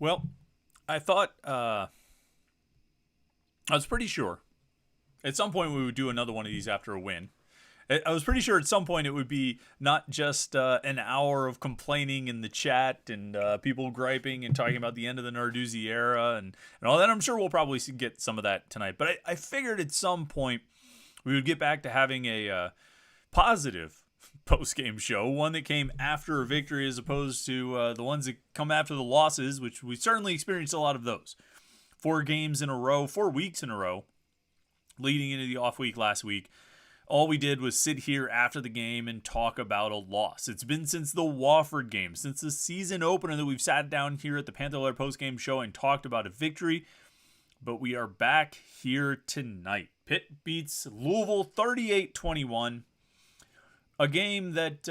Well, I thought I was pretty sure at some point we would do another one of these after a win. I was pretty sure at some point it would be not just an hour of complaining in the chat and people griping and talking about the end of the Narduzzi era and all that. I'm sure we'll probably get some of that tonight. But I figured at some point we would get back to having a positive post-game show, one that came after a victory as opposed to the ones that come after the losses, which we certainly experienced a lot of those. 4 weeks in a row, leading into the off week last week. All we did was sit here after the game and talk about a loss. It's been since the Wofford game, since the season opener, that we've sat down here at the Panther-Lair post-game show and talked about a victory. But we are back here tonight. Pitt beats Louisville 38-21. A game that,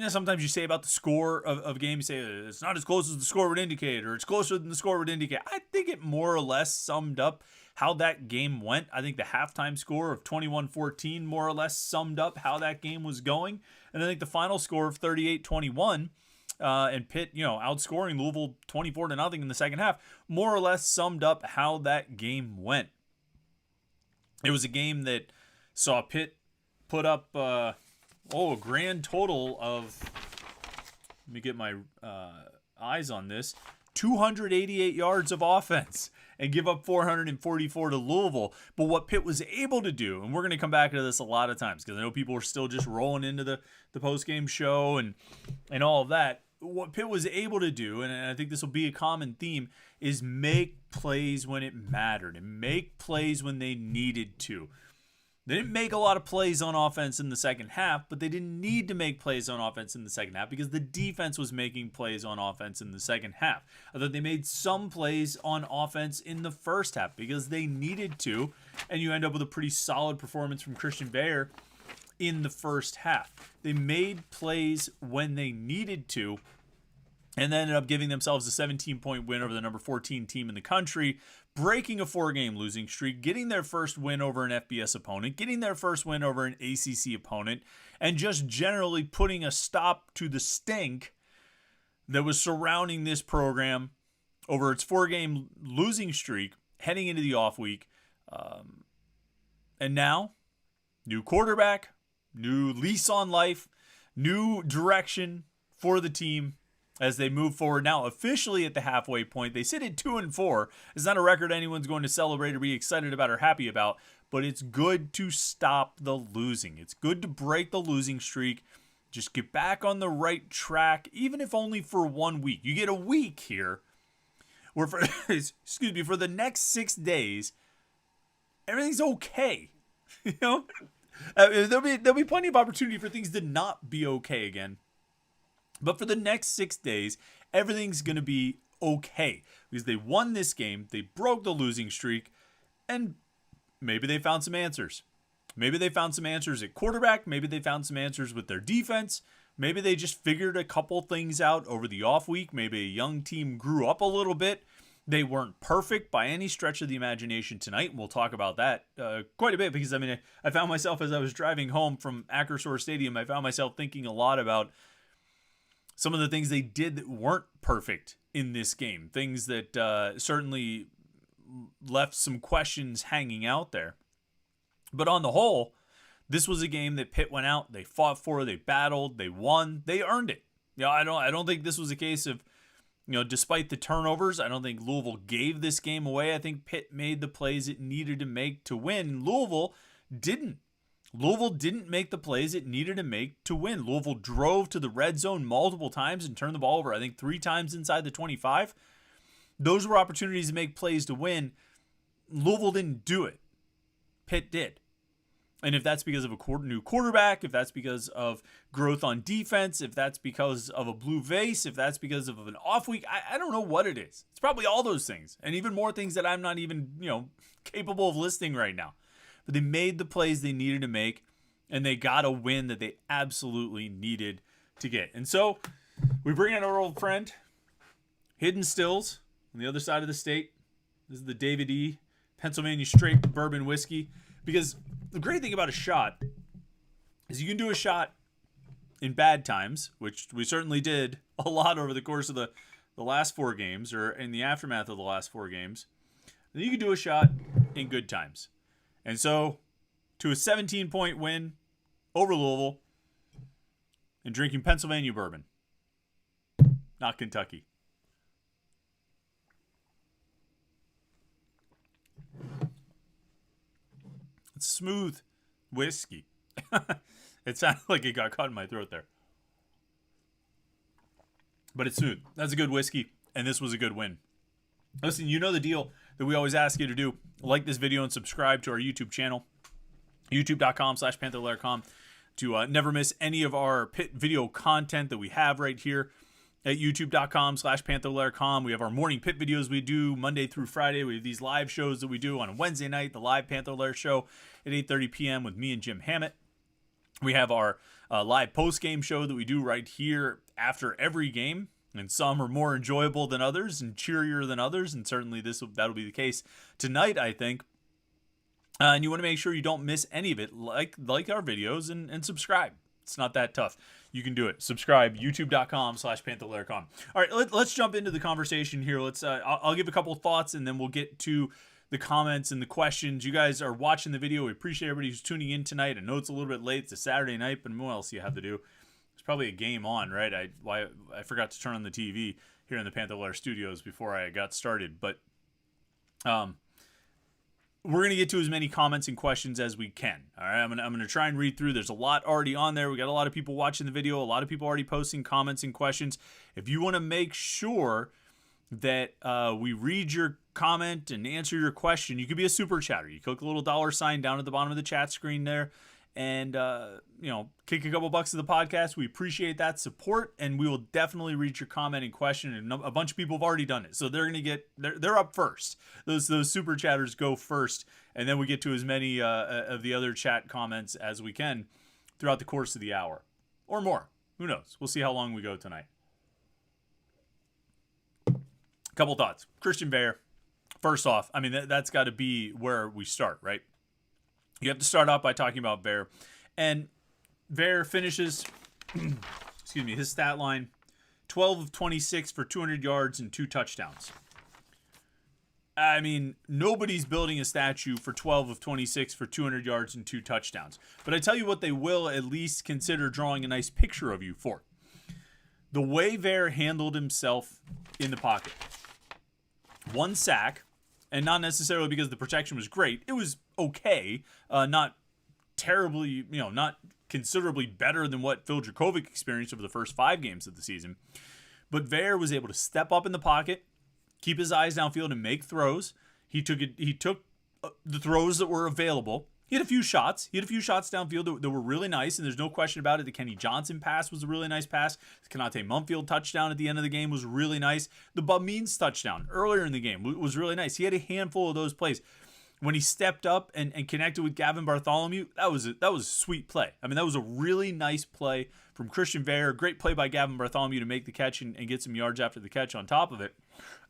sometimes you say about the score of games, you say it's not as close as the score would indicate, or it's closer than the score would indicate. I think it more or less summed up how that game went. I think the halftime score of 21-14 more or less summed up how that game was going. And I think the final score of 38-21, and Pitt, outscoring Louisville 24-0 in the second half, more or less summed up how that game went. It was a game that saw Pitt put up a grand total of, let me get my eyes on this, 288 yards of offense and give up 444 to Louisville. But what Pitt was able to do, and we're going to come back to this a lot of times because I know people are still just rolling into the post-game show and all of that. What Pitt was able to do, and I think this will be a common theme, is make plays when it mattered and make plays when they needed to. They didn't make a lot of plays on offense in the second half, but they didn't need to make plays on offense in the second half because the defense was making plays on offense in the second half. I thought they made some plays on offense in the first half because they needed to, and you end up with a pretty solid performance from Christian Veilleux in the first half. They made plays when they needed to, and then ended up giving themselves a 17-point win over the number 14 team in the country, breaking a 4-game losing streak, getting their first win over an FBS opponent, getting their first win over an ACC opponent, and just generally putting a stop to the stink that was surrounding this program over its 4-game losing streak heading into the off week. And now, new quarterback, new lease on life, new direction for the team as they move forward now officially at the halfway point. They sit at 2-4. It's not a record anyone's going to celebrate or be excited about or happy about, but it's good to stop the losing. It's good to break the losing streak. Just get back on the right track, even if only for 1 week. You get a week here where for for the next 6 days, everything's okay. There'll be plenty of opportunity for things to not be okay again. But for the next 6 days, everything's going to be okay because they won this game, they broke the losing streak, and maybe they found some answers. Maybe they found some answers at quarterback. Maybe they found some answers with their defense. Maybe they just figured a couple things out over the off week. Maybe a young team grew up a little bit. They weren't perfect by any stretch of the imagination tonight, and we'll talk about that quite a bit because, I found myself as I was driving home from Acrisure Stadium, I found myself thinking a lot about some of the things they did that weren't perfect in this game. Things that certainly left some questions hanging out there. But on the whole, this was a game that Pitt went out, they fought for, they battled, they won, they earned it. I don't think this was a case of, despite the turnovers, I don't think Louisville gave this game away. I think Pitt made the plays it needed to make to win. Louisville didn't. Louisville didn't make the plays it needed to make to win. Louisville drove to the red zone multiple times and turned the ball over, I think 3 times inside the 25. Those were opportunities to make plays to win. Louisville didn't do it. Pitt did. And if that's because of a new quarterback, if that's because of growth on defense, if that's because of a blue vase, if that's because of an off week, I don't know what it is. It's probably all those things and even more things that I'm not even, capable of listing right now. But they made the plays they needed to make, and they got a win that they absolutely needed to get. And so we bring in our old friend, Hidden Stills, on the other side of the state. This is the David E. Pennsylvania Straight Bourbon Whiskey. Because the great thing about a shot is you can do a shot in bad times, which we certainly did a lot over the course of the last 4 games or in the aftermath of the last 4 games, then you could do a shot in good times. And so, to a 17-point win over Louisville and drinking Pennsylvania bourbon, not Kentucky. It's smooth whiskey. It sounded like it got caught in my throat there. But it's smooth. That's a good whiskey, and this was a good win. Listen, you know the deal that we always ask you to do. Like this video and subscribe to our YouTube channel, youtube.com/Panther-Lair.com, to never miss any of our Pitt video content that we have right here at youtube.com/Panther-Lair.com. We have our morning Pitt videos we do Monday through Friday. We have these live shows that we do on a Wednesday night, the live Panther-Lair show at 8:30 p.m. with me and Jim Hammett. We have our live post-game show that we do right here after every game, and some are more enjoyable than others and cheerier than others, and certainly that'll be the case tonight, I think. And you want to make sure you don't miss any of it, like our videos, and subscribe. It's not that tough. You can do it. Subscribe, youtube.com/Panther-Lair.com. All right, let's jump into the conversation here. I'll give a couple thoughts, and then we'll get to the comments and the questions. You guys are watching the video. We appreciate everybody who's tuning in tonight. I know it's a little bit late. It's a Saturday night, but what else do you have to do? There's probably a game on, right? I forgot to turn on the TV here in the Panther-Lair studios before I got started, but we're going to get to as many comments and questions as we can. All right, I'm going to try and read through. There's a lot already on there. We got a lot of people watching the video, a lot of people already posting comments and questions. If you want to make sure that we read your comment and answer your question, you could be a super chatter. You click a little $sign down at the bottom of the chat screen there, and kick a couple bucks to the podcast. We appreciate that support, and we will definitely read your comment and question. And a bunch of people have already done it, so they're up first. Those super chatters go first, and then we get to as many of the other chat comments as we can throughout the course of the hour or more. Who knows? We'll see how long we go tonight. Couple thoughts. Christian Veilleux. First off, I mean, that's got to be where we start, right? You have to start off by talking about Veilleux. And Veilleux finishes, his stat line, 12 of 26 for 200 yards and 2 touchdowns. I mean, nobody's building a statue for 12 of 26 for 200 yards and 2 touchdowns. But I tell you what they will at least consider drawing a nice picture of you for. The way Veilleux handled himself in the pocket. 1 sack, and not necessarily because the protection was great. It was okay, not terribly, not considerably better than what Phil Dracovic experienced over the first 5 games of the season. But Veilleux was able to step up in the pocket, keep his eyes downfield, and make throws. He took the throws that were available. He had a few shots. He had a few shots downfield that were really nice, and there's no question about it. The Kenny Johnson pass was a really nice pass. The Konate Mumfield touchdown at the end of the game was really nice. The Bub Means touchdown earlier in the game was really nice. He had a handful of those plays. When he stepped up and connected with Gavin Bartholomew, that was a sweet play. I mean, that was a really nice play from Christian Veilleux. Great play by Gavin Bartholomew to make the catch and get some yards after the catch on top of it.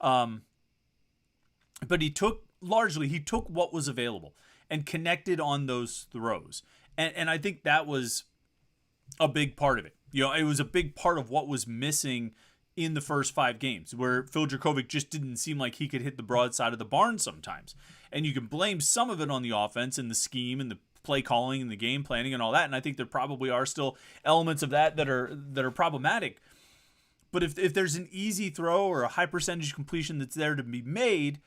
But he took what was available and connected on those throws. And I think that was a big part of it. It was a big part of what was missing in the first 5 games, where Phil Dracovic just didn't seem like he could hit the broadside of the barn sometimes. And you can blame some of it on the offense and the scheme and the play calling and the game planning and all that. And I think there probably are still elements of that are problematic. But if there's an easy throw or a high percentage completion that's there to be made,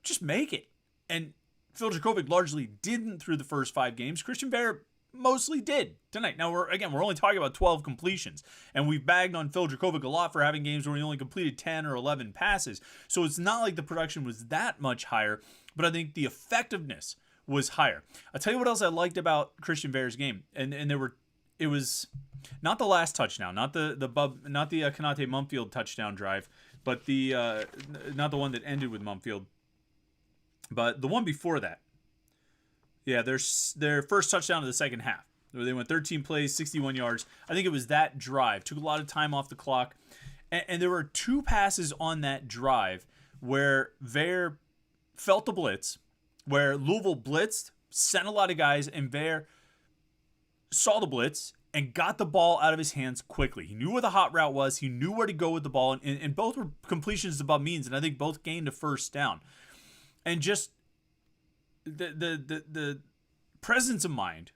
just make it. And Phil Dracovic largely didn't through the first 5 games. Christian Veilleux mostly did tonight. Now, we're only talking about 12 completions, and we've bagged on Phil Dracovic a lot for having games where he only completed 10 or 11 passes. So it's not like the production was that much higher, but I think the effectiveness was higher. I'll tell you what else I liked about Christian Veilleux's game, and it was not the last touchdown, not the Konate Mumfield touchdown drive, but not the one that ended with Mumfield. But the one before that, their first touchdown of the second half, where they went 13 plays, 61 yards. I think it was that drive. Took a lot of time off the clock. And there were 2 passes on that drive where Veilleux felt the blitz, where Louisville blitzed, sent a lot of guys, and Veilleux saw the blitz and got the ball out of his hands quickly. He knew where the hot route was. He knew where to go with the ball, and both were completions above means, and I think both gained a first down. And just the presence of mind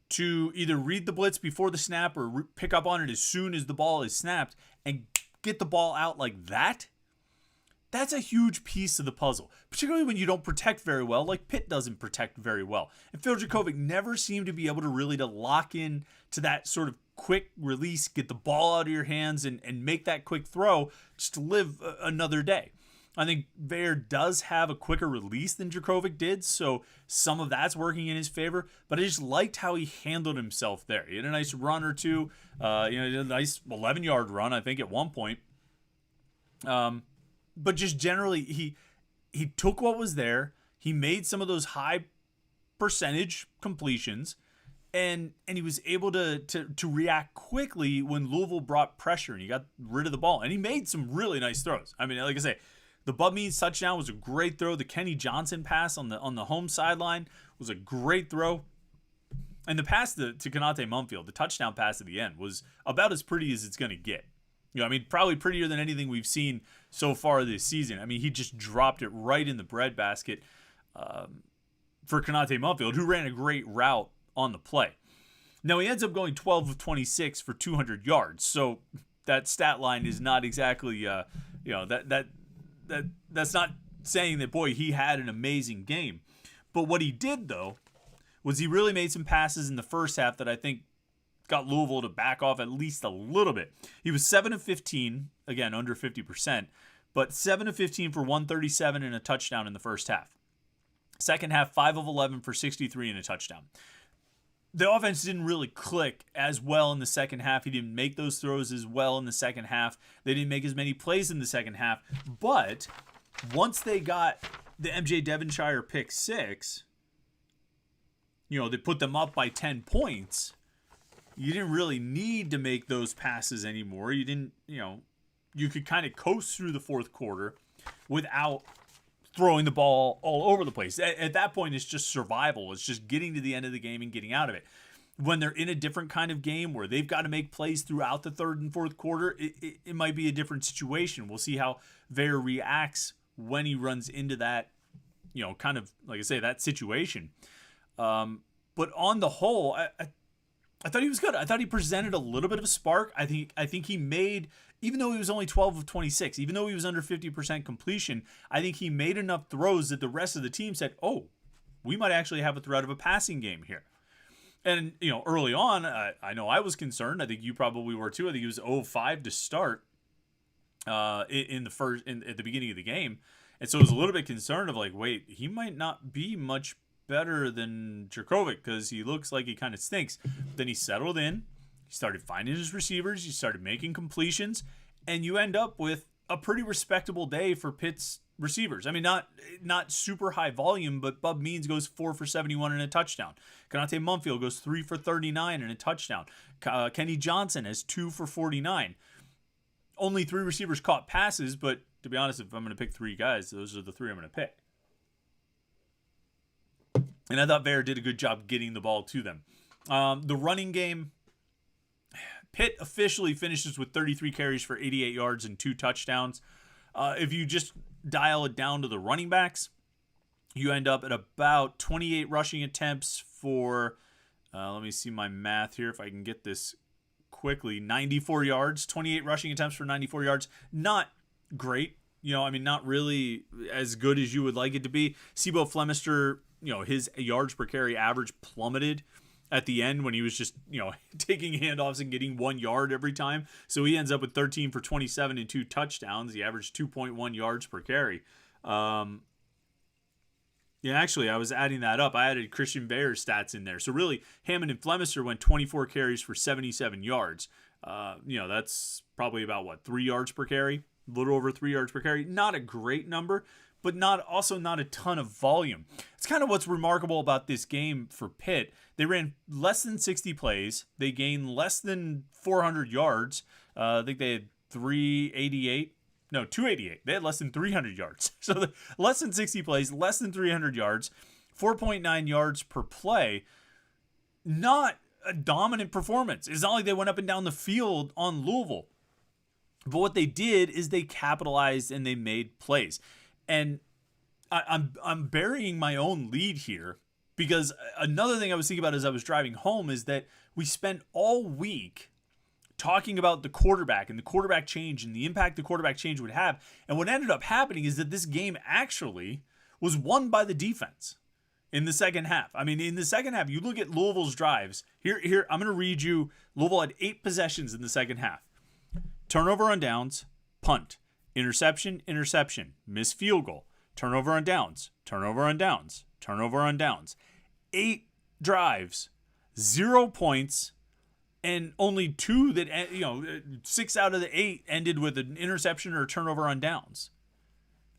to either read the blitz before the snap or pick up on it as soon as the ball is snapped and get the ball out like that, that's a huge piece of the puzzle, particularly when you don't protect very well, like Pitt doesn't protect very well. And Phil Jurkovec never seemed to be able to really lock in to that sort of quick release, get the ball out of your hands and make that quick throw just to live another day. I think Veilleux does have a quicker release than Jurkovec did, so some of that's working in his favor. But I just liked how he handled himself there. He had a nice run or two, he had a nice 11-yard run, I think, at one point. But just generally, he took what was there. He made some of those high percentage completions, and he was able to react quickly when Louisville brought pressure, and he got rid of the ball. And he made some really nice throws. I mean, like I say, the Bub Means touchdown was a great throw. The Kenny Johnson pass on the home sideline was a great throw. And the pass to Konate Mumfield, the touchdown pass at the end, was about as pretty as it's going to get. I mean, probably prettier than anything we've seen so far this season. I mean, he just dropped it right in the breadbasket for Konate Mumfield, who ran a great route on the play. Now, he ends up going 12 of 26 for 200 yards. So that stat line is not exactly, that's not saying that, boy, he had an amazing game. But what he did, though, was he really made some passes in the first half that I think got Louisville to back off at least a little bit. He was 7 of 15, again, under 50%, but 7 of 15 for 137 and a touchdown in the first half. Second half, 5 of 11 for 63 and a touchdown. The offense didn't really click as well in the second half. He didn't make those throws as well in the second half. They didn't make as many plays in the second half. But once they got the MJ Devonshire pick 6, they put them up by 10 points. You didn't really need to make those passes anymore. You didn't, you could kind of coast through the fourth quarter without throwing the ball all over the place. At that point, it's just survival. It's just getting to the end of the game and getting out of it. When they're in a different kind of game where they've got to make plays throughout the third and fourth quarter, it might be a different situation. We'll see how Veilleux reacts when he runs into that, kind of, like I say, that situation. But on the whole, I thought he was good. I thought he presented a little bit of a spark. I think he made, even though he was only 12 of 26, even though he was under 50% completion, I think he made enough throws that the rest of the team said, oh, we might actually have a threat of a passing game here. And, early on, I know I was concerned. I think you probably were too. I think he was 0-5 to start at the beginning of the game. And so I was a little bit concerned of wait, he might not be much better than Jurkovec because he looks like he kind of stinks. Then he settled in. He started finding his receivers. He started making completions. And you end up with a pretty respectable day for Pitt's receivers. I mean, not super high volume, but Bub Means goes 4 for 71 and a touchdown. Konate Mumfield goes 3 for 39 and a touchdown. Kenny Johnson has 2 for 49. Only 3 receivers caught passes, but to be honest, if I'm going to pick 3 guys, those are the 3 I'm going to pick. And I thought Veilleux did a good job getting the ball to them. The running game, Pitt officially finishes with 33 carries for 88 yards and 2 touchdowns. If you just dial it down to the running backs, you end up at about 28 rushing attempts for, let me see my math here if I can get this quickly, 94 yards, 28 rushing attempts for 94 yards. Not great. Not really as good as you would like it to be. Sibo Flemister, his yards per carry average plummeted at the end when he was just, taking handoffs and getting 1 yard every time. So he ends up with 13 for 27 and 2 touchdowns. He averaged 2.1 yards per carry. Actually, I was adding that up. I added Christian Veilleux's stats in there. So really, Hammond and Flemister went 24 carries for 77 yards. That's probably about, 3 yards per carry? A little over 3 yards per carry. Not a great number, but not a ton of volume. It's kind of what's remarkable about this game for Pitt. They ran less than 60 plays. They gained less than 400 yards. I think they had 288. They had less than 300 yards. So less than 60 plays, less than 300 yards, 4.9 yards per play. Not a dominant performance. It's not like they went up and down the field on Louisville. But what they did is they capitalized and they made plays. And I'm burying my own lead here, because another thing I was thinking about as I was driving home is that we spent all week talking about the quarterback and the quarterback change and the impact the quarterback change would have. And what ended up happening is that this game actually was won by the defense in the second half. I mean, in the second half, you look at Louisville's drives. Here, I'm going to read you. Louisville had 8 possessions in the second half. Turnover on downs, punt, interception, missed field goal, turnover on downs, turnover on downs, turnover on downs. 8 drives, 0 points, and only 2 that, 6 out of the 8 ended with an interception or a turnover on downs.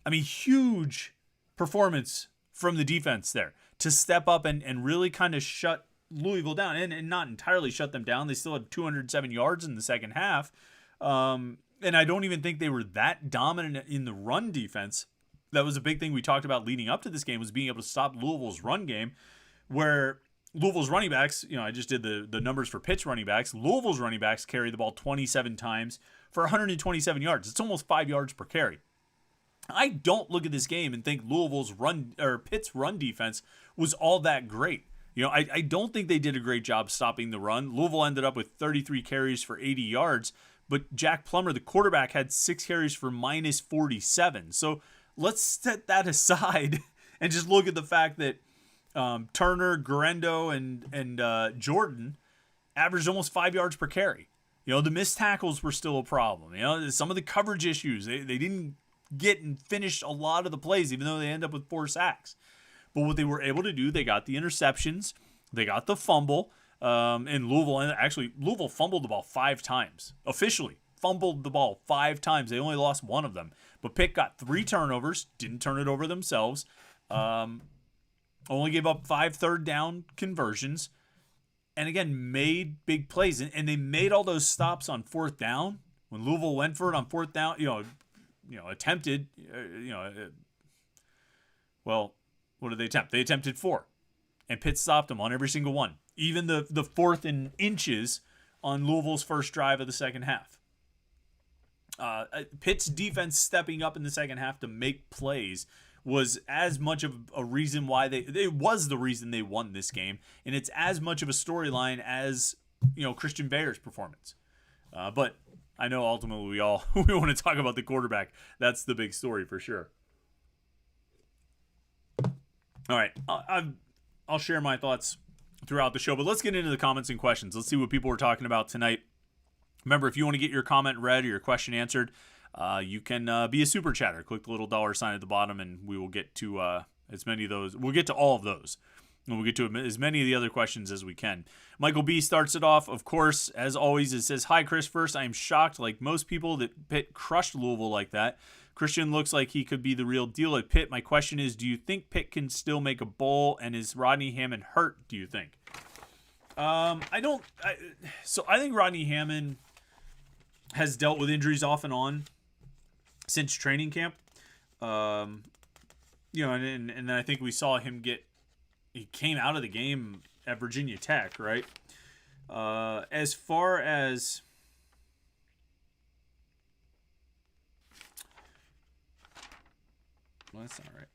I mean, huge performance from the defense there to step up and really kind of shut Louisville down, and not entirely shut them down. They still had 207 yards in the second half. And I don't even think they were that dominant in the run defense. That was a big thing we talked about leading up to this game, was being able to stop Louisville's run game, where Louisville's running backs, I just did the numbers for Pitt's running backs. Louisville's running backs carried the ball 27 times for 127 yards. It's almost 5 yards per carry. I don't look at this game and think Pitt's run defense was all that great. I don't think they did a great job stopping the run. Louisville ended up with 33 carries for 80 yards, but Jack Plummer, the quarterback, had 6 carries for minus 47. So let's set that aside and just look at the fact that Turner, Guerrero, and Jordan averaged almost 5 yards per carry. The missed tackles were still a problem. Some of the coverage issues, they didn't get and finish a lot of the plays, even though they end up with 4 sacks. But what they were able to do, they got the interceptions, they got the fumble, and Louisville fumbled the ball 5 times. Officially fumbled the ball 5 times. They only lost 1 of them. But Pitt got 3 turnovers, didn't turn it over themselves, only gave up 5 third down conversions, and again, made big plays. And they made all those stops on 4th down. When Louisville went for it on 4th down, attempted, well, what did they attempt? They attempted 4, and Pitt stopped them on every single one. Even the 4th and inches on Louisville's first drive of the second half. Pitt's defense stepping up in the second half to make plays was as much of a reason why it was the reason they won this game, and it's as much of a storyline as Christian Veilleux's performance. But I know ultimately we want to talk about the quarterback. That's the big story for sure. All right, I'll share my thoughts throughout the show, but let's get into the comments and questions. Let's see what people were talking about tonight. Remember, if you want to get your comment read or your question answered, you can be a super chatter. Click the little $sign at the bottom, and we will get to as many of those. We'll get to all of those, and we'll get to as many of the other questions as we can. Michael B starts it off, of course, as always. It says, "Hi, Chris. First, I am shocked, like most people, that Pitt crushed Louisville like that. Christian looks like he could be the real deal at Pitt. My question is, do you think Pitt can still make a bowl, and is Rodney Hammond hurt, do you think?" I think Rodney Hammond has dealt with injuries off and on since training camp. And I think we saw him he came out of the game at Virginia Tech, right? As far as well, that's not right.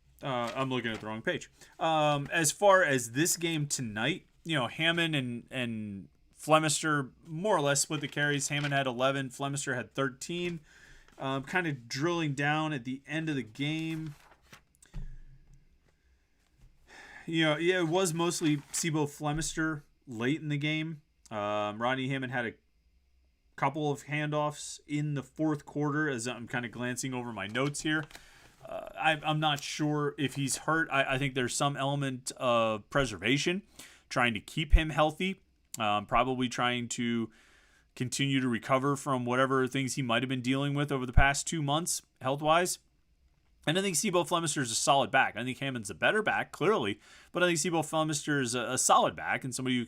I'm looking at the wrong page. As far as this game tonight, Hammond and Flemister more or less split the carries. Hammond had 11, Flemister had 13. Kind of drilling down at the end of the game. It was mostly Sibo Flemister late in the game. Rodney Hammond had a couple of handoffs in the 4th quarter, as I'm kind of glancing over my notes here. I'm not sure if he's hurt. I think there's some element of preservation, trying to keep him healthy, probably trying to continue to recover from whatever things he might have been dealing with over the past 2 months, health-wise. And I think Sibo Flemister is a solid back. I think Hammond's a better back, clearly, but I think Sibo Flemister is a solid back and somebody who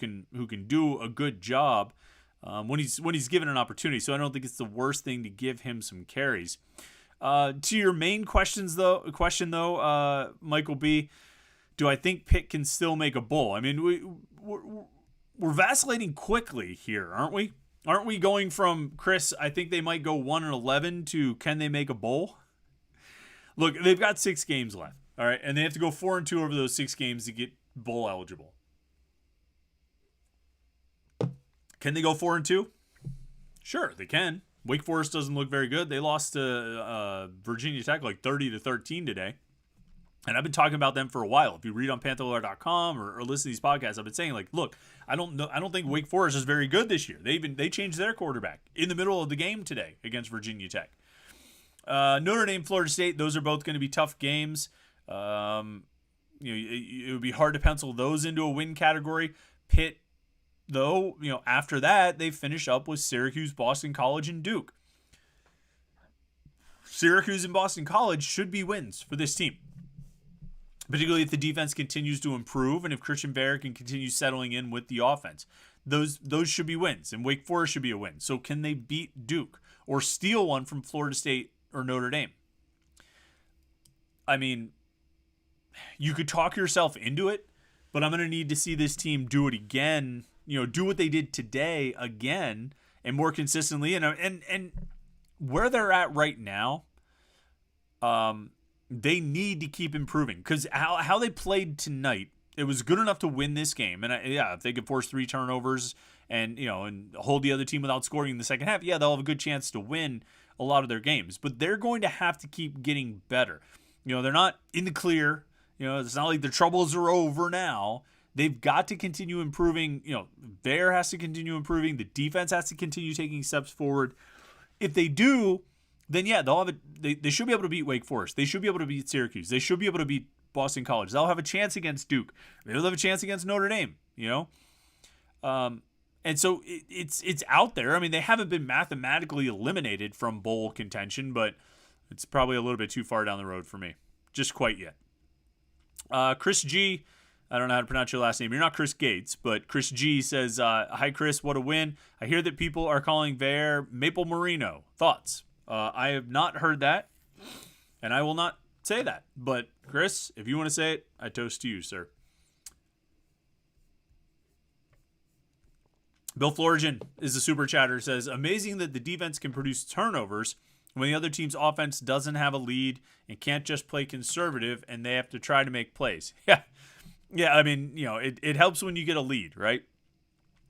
can do a good job when he's given an opportunity. So I don't think it's the worst thing to give him some carries. To your main question though, Michael B, do I think Pitt can still make a bowl? I mean, we're vacillating quickly here, aren't we? Aren't we going from, Chris, I think they might go 1-11 to can they make a bowl? Look, they've got 6 games left, all right? And they have to go 4-2 over those 6 games to get bowl eligible. Can they go 4-2? Sure, they can. Wake Forest doesn't look very good. They lost to Virginia Tech like 30-13 today. And I've been talking about them for a while. If you read on Panther-Lair.com or listen to these podcasts, I've been saying, like, look, I don't think Wake Forest is very good this year. They changed their quarterback in the middle of the game today against Virginia Tech. Notre Dame, Florida State, those are both going to be tough games. It would be hard to pencil those into a win category. Pitt, though, after that, they finish up with Syracuse, Boston College, and Duke. Syracuse and Boston College should be wins for this team, particularly if the defense continues to improve and if Christian Bear can continue settling in with the offense. Those should be wins, and Wake Forest should be a win. So can they beat Duke or steal one from Florida State or Notre Dame? I mean, you could talk yourself into it, but I'm going to need to see this team do it again, do what they did today again and more consistently. And where they're at right now, they need to keep improving, because how they played tonight, it was good enough to win this game. And if they could force 3 turnovers and hold the other team without scoring in the second half, they'll have a good chance to win a lot of their games. But they're going to have to keep getting better. They're not in the clear. It's not like the troubles are over now. They've got to continue improving. Bear has to continue improving. The defense has to continue taking steps forward. If they do, then they'll have they should be able to beat Wake Forest. They should be able to beat Syracuse. They should be able to beat Boston College. They'll have a chance against Duke. They'll have a chance against Notre Dame. And so it's out there. I mean, they haven't been mathematically eliminated from bowl contention, but it's probably a little bit too far down the road for me. Just quite yet. Chris G, I don't know how to pronounce your last name. You're not Chris Gates, but Chris G says, hi, Chris, what a win. I hear that people are calling Veilleux Maple Merino. Thoughts? I have not heard that, and I will not say that. But, Chris, if you want to say it, I toast to you, sir. Bill Florigen is a super chatter, says, amazing that the defense can produce turnovers when the other team's offense doesn't have a lead and can't just play conservative and they have to try to make plays. Yeah, I mean, it helps when you get a lead, right?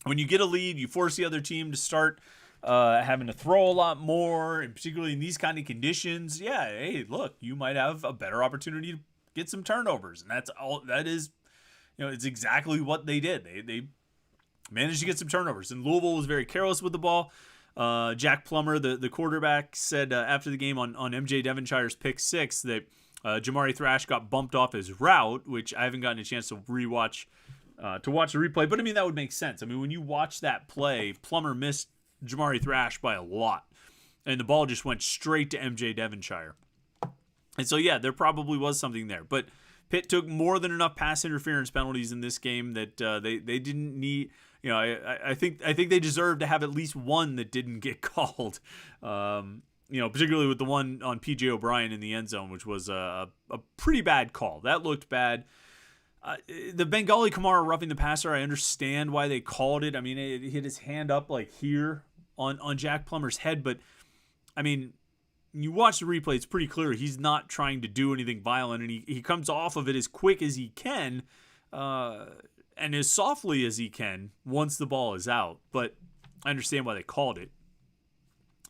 When you get a lead, you force the other team to start having to throw a lot more, and particularly in these kind of conditions. Hey, look, you might have a better opportunity to get some turnovers, and that is, it's exactly what they did. They managed to get some turnovers, and Louisville was very careless with the ball. Jack Plummer, the quarterback, said after the game on MJ Devonshire's pick 6 that Jamari Thrash got bumped off his route, which I haven't gotten a chance to rewatch, to watch the replay. But I mean, that would make sense. I mean, when you watch that play, Plummer missed Jamari Thrash by a lot, and the ball just went straight to MJ Devonshire. And so, there probably was something there. But Pitt took more than enough pass interference penalties in this game that they didn't need. I think they deserve to have at least one that didn't get called. Particularly with the one on P.J. O'Brien in the end zone, which was a pretty bad call. That looked bad. The Bengali Kamara roughing the passer, I understand why they called it. I mean, it hit his hand up like here on Jack Plummer's head. But, I mean, you watch the replay, it's pretty clear he's not trying to do anything violent. And he comes off of it as quick as he can and as softly as he can once the ball is out. But I understand why they called it.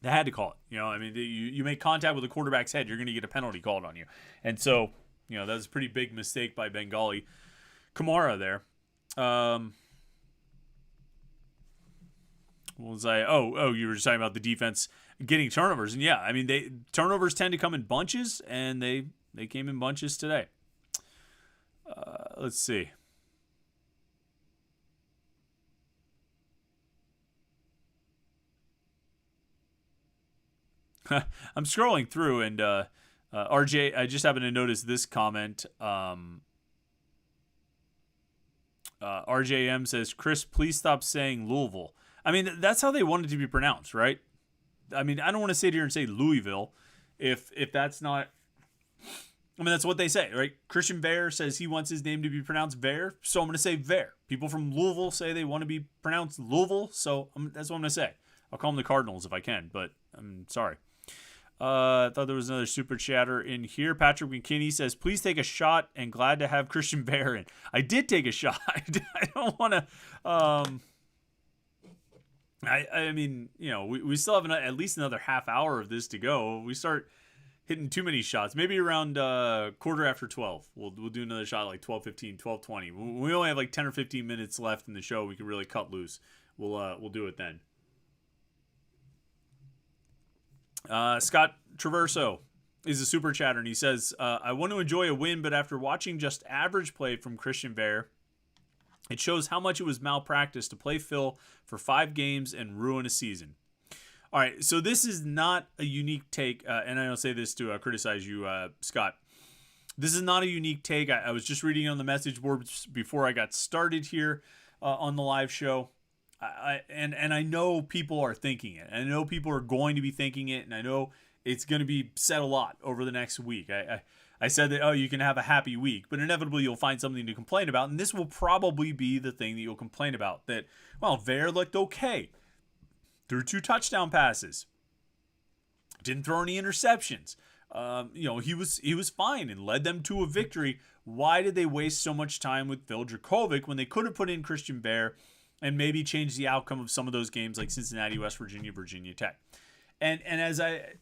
They had to call it. I mean, you make contact with the quarterback's head, you're going to get a penalty called on you. And so, that was a pretty big mistake by Bengali Kamara there. What was I? Oh, you were just talking about the defense getting turnovers. And I mean, turnovers tend to come in bunches, and they came in bunches today. Let's see. I'm scrolling through, and RJ, I just happened to notice this comment. RJM says, Chris, please stop saying Louisville. I mean, that's how they want it to be pronounced, right? I mean, I don't want to sit here and say Louisville if that's not I mean, that's what they say, right? Christian Veilleux says he wants his name to be pronounced Veilleux, so I'm going to say Veilleux. People from Louisville say they want to be pronounced Louisville, so that's what I'm going to say. I'll call them the Cardinals if I can, but I'm sorry. I thought there was another super chatter in here. Patrick McKinney says, please take a shot and glad to have Christian Veilleux in. I did take a shot. I don't want to... I mean, you know, we still have at least another half hour of this to go. We start hitting too many shots. Maybe around quarter after 12. We'll do another shot like 12:15, 12:20. We only have like 10 or 15 minutes left in the show. We can really cut loose. We'll do it then. Scott Traverso is a super chatter, and he says, I want to enjoy a win, but after watching just average play from Christian Veilleux, it shows how much it was malpractice to play Phil for 5 games and ruin a season. All right, so this is not a unique take, and I don't say this to criticize you, Scott. This is not a unique take. I was just reading on the message boards before I got started here on the live show. And I know people are thinking it. I know people are going to be thinking it, and I know it's going to be said a lot over the next week. I said that, you can have a happy week, but inevitably you'll find something to complain about, and this will probably be the thing that you'll complain about. That, well, Veilleux looked okay. Threw 2 touchdown passes. Didn't throw any interceptions. He was fine and led them to a victory. Why did they waste so much time with Phil Dracovic when they could have put in Christian Veilleux and maybe change the outcome of some of those games like Cincinnati, West Virginia, Virginia Tech? And as I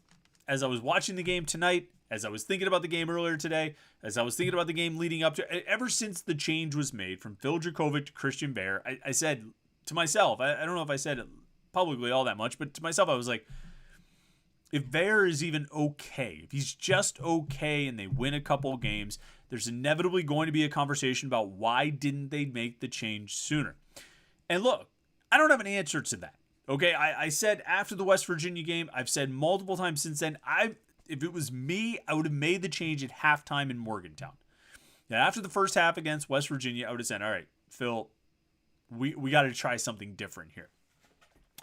was watching the game tonight, as I was thinking about the game earlier today, as I was thinking about the game leading up to, ever since the change was made from Phil Dracovic to Christian Veilleux, I said to myself, I don't know if I said it publicly all that much, but to myself I was like, if Veilleux is even okay, if he's just okay and they win a couple games, there's inevitably going to be a conversation about why didn't they make the change sooner. And look, I don't have an answer to that. Okay, I said after the West Virginia game, I've said multiple times since then, if it was me, I would have made the change at halftime in Morgantown. Now, after the first half against West Virginia, I would have said, all right, Phil, we got to try something different here.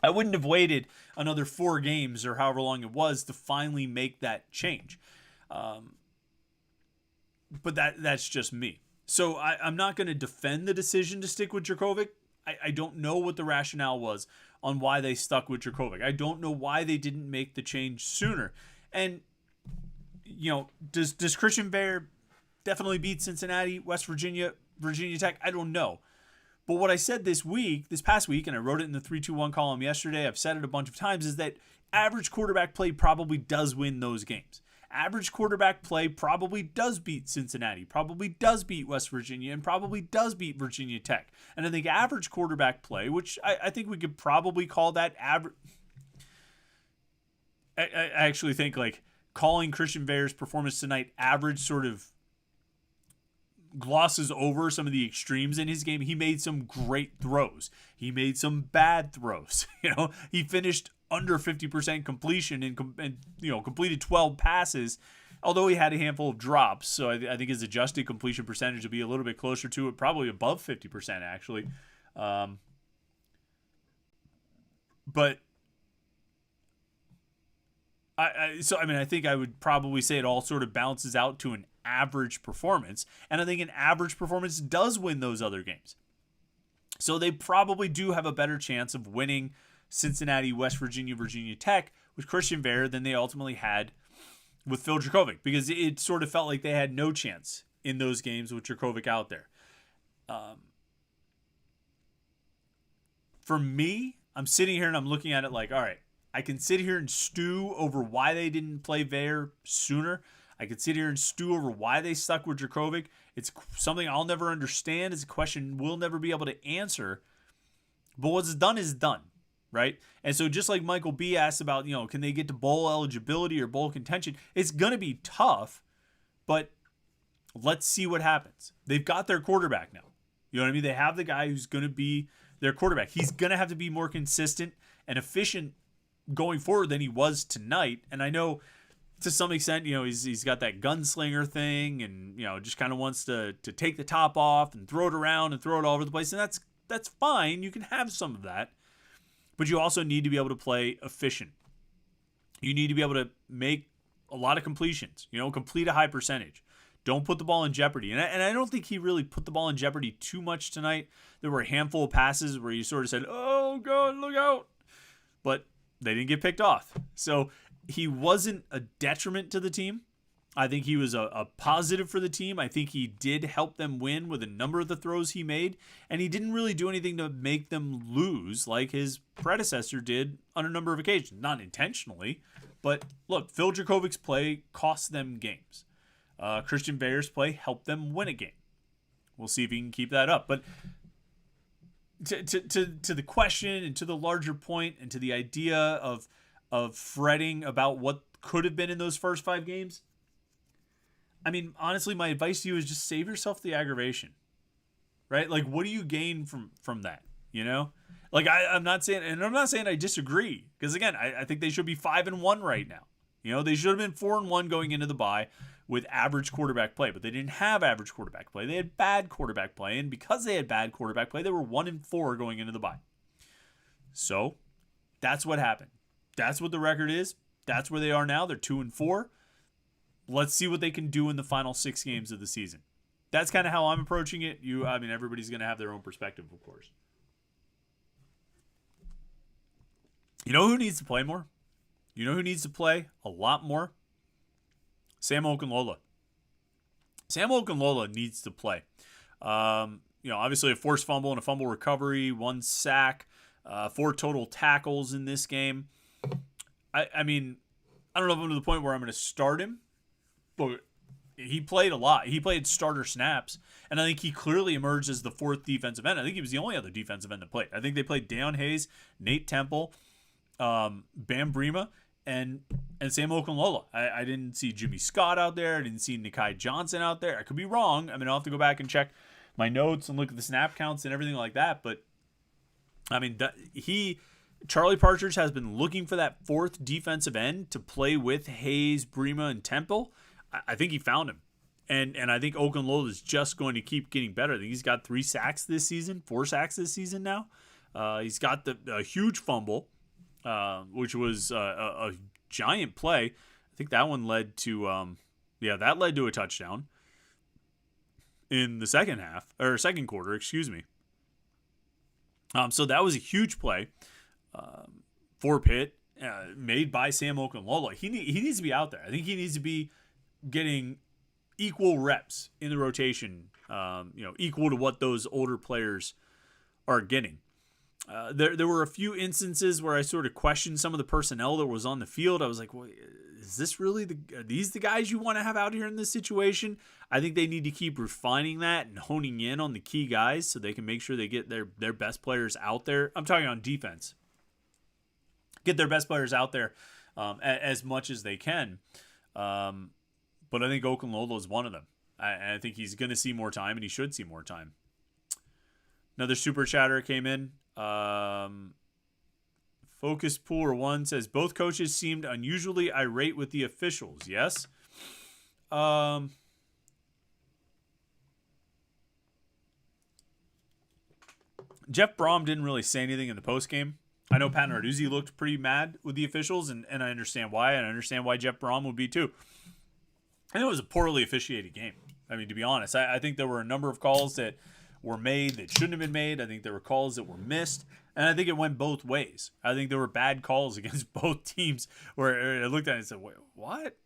I wouldn't have waited another 4 games or however long it was to finally make that change. But that's just me. So I'm not going to defend the decision to stick with Dracovic. I don't know what the rationale was on why they stuck with Dracovic. I don't know why they didn't make the change sooner. And, does Christian Veilleux definitely beat Cincinnati, West Virginia, Virginia Tech? I don't know. But what I said this past week, and I wrote it in the 3-2-1 column yesterday, I've said it a bunch of times, is that average quarterback play probably does win those games. Average quarterback play probably does beat Cincinnati, probably does beat West Virginia, and probably does beat Virginia Tech. And I think average quarterback play, which I think we could probably call that average. I actually think like calling Christian Veilleux's performance tonight average sort of glosses over some of the extremes in his game. He made some great throws. He made some bad throws. He finished under 50% completion and completed 12 passes, although he had a handful of drops. So I think his adjusted completion percentage will be a little bit closer to it, probably above 50% actually. But I think I would probably say it all sort of balances out to an average performance, and I think an average performance does win those other games. So they probably do have a better chance of winning Cincinnati, West Virginia, Virginia Tech with Christian Veilleux than they ultimately had with Phil Dracovic, because it sort of felt like they had no chance in those games with Dracovic out there. For me, I'm sitting here and I'm looking at it like, all right, I can sit here and stew over why they didn't play Veilleux sooner. I could sit here and stew over why they stuck with Dracovic. It's something I'll never understand. It's a question we'll never be able to answer. But what's done is done, right? And so just like Michael B. asked about, can they get to bowl eligibility or bowl contention? It's going to be tough, but let's see what happens. They've got their quarterback now. You know what I mean? They have the guy who's going to be their quarterback. He's going to have to be more consistent and efficient going forward than he was tonight. And I know to some extent, he's got that gunslinger thing and, just kind of wants to take the top off and throw it around and throw it all over the place. And that's fine. You can have some of that. But you also need to be able to play efficient. You need to be able to make a lot of completions, complete a high percentage. Don't put the ball in jeopardy. And I don't think he really put the ball in jeopardy too much tonight. There were a handful of passes where you sort of said, oh, God, look out. But they didn't get picked off. So he wasn't a detriment to the team. I think he was a positive for the team. I think he did help them win with a number of the throws he made. And he didn't really do anything to make them lose like his predecessor did on a number of occasions. Not intentionally. But look, Phil Dracovich's play cost them games. Christian Veilleux's play helped them win a game. We'll see if he can keep that up. But to the question and to the larger point and to the idea of fretting about what could have been in those first 5 games, I mean, honestly, my advice to you is just save yourself the aggravation, right? Like, what do you gain from that? You know, like I'm not saying I disagree, because again, I think they should be 5-1 right now. You know, they should have been 4-1 going into the bye with average quarterback play, but they didn't have average quarterback play. They had bad quarterback play, and because they had bad quarterback play, they were 1-4 going into the bye. So that's what happened. That's what the record is. That's where they are now. They're 2-4. Let's see what they can do in the final 6 games of the season. That's kind of how I'm approaching it. Everybody's going to have their own perspective, of course. You know who needs to play more? You know who needs to play a lot more? Sam Okunlola. Sam Okunlola needs to play. Obviously a forced fumble and a fumble recovery, 1 sack, 4 total tackles in this game. I don't know if I'm to the point where I'm going to start him, but he played a lot. He played starter snaps, and I think he clearly emerged as the 4th defensive end. I think he was the only other defensive end that played. I think they played Deion Hayes, Nate Temple, Bam Brima, and Sam Okunlola. I didn't see Jimmy Scott out there. I didn't see Nikai Johnson out there. I could be wrong. I mean, I'll have to go back and check my notes and look at the snap counts and everything like that. But I mean, Charlie Partridge has been looking for that 4th defensive end to play with Hayes, Brima, and Temple. I think he found him. And I think Okunlola is just going to keep getting better. I think he's got 3 sacks this season, 4 sacks this season now. He's got a huge fumble, which was a giant play. I think that one led to a touchdown in the second quarter, excuse me. So that was a huge play for Pitt, made by Sam Okunlola. He needs to be out there. I think he needs to be getting equal reps in the rotation, equal to what those older players are getting. There were a few instances where I sort of questioned some of the personnel that was on the field. I was like, well, is this really are these the guys you want to have out here in this situation? I think they need to keep refining that and honing in on the key guys so they can make sure they get their best players out there. I'm talking on defense. Get their best players out there as much as they can. But I think Okunlola is one of them. I think he's going to see more time, and he should see more time. Another super chatter came in. Focus Pooler 1 says, both coaches seemed unusually irate with the officials. Yes. Jeff Brom didn't really say anything in the postgame. I know Pat Narduzzi looked pretty mad with the officials, and I understand why. And I understand why Jeff Brom would be too. I think it was a poorly officiated game. I mean, to be honest, I think there were a number of calls that were made that shouldn't have been made. I think there were calls that were missed. And I think it went both ways. I think there were bad calls against both teams where I looked at it and said, wait, what?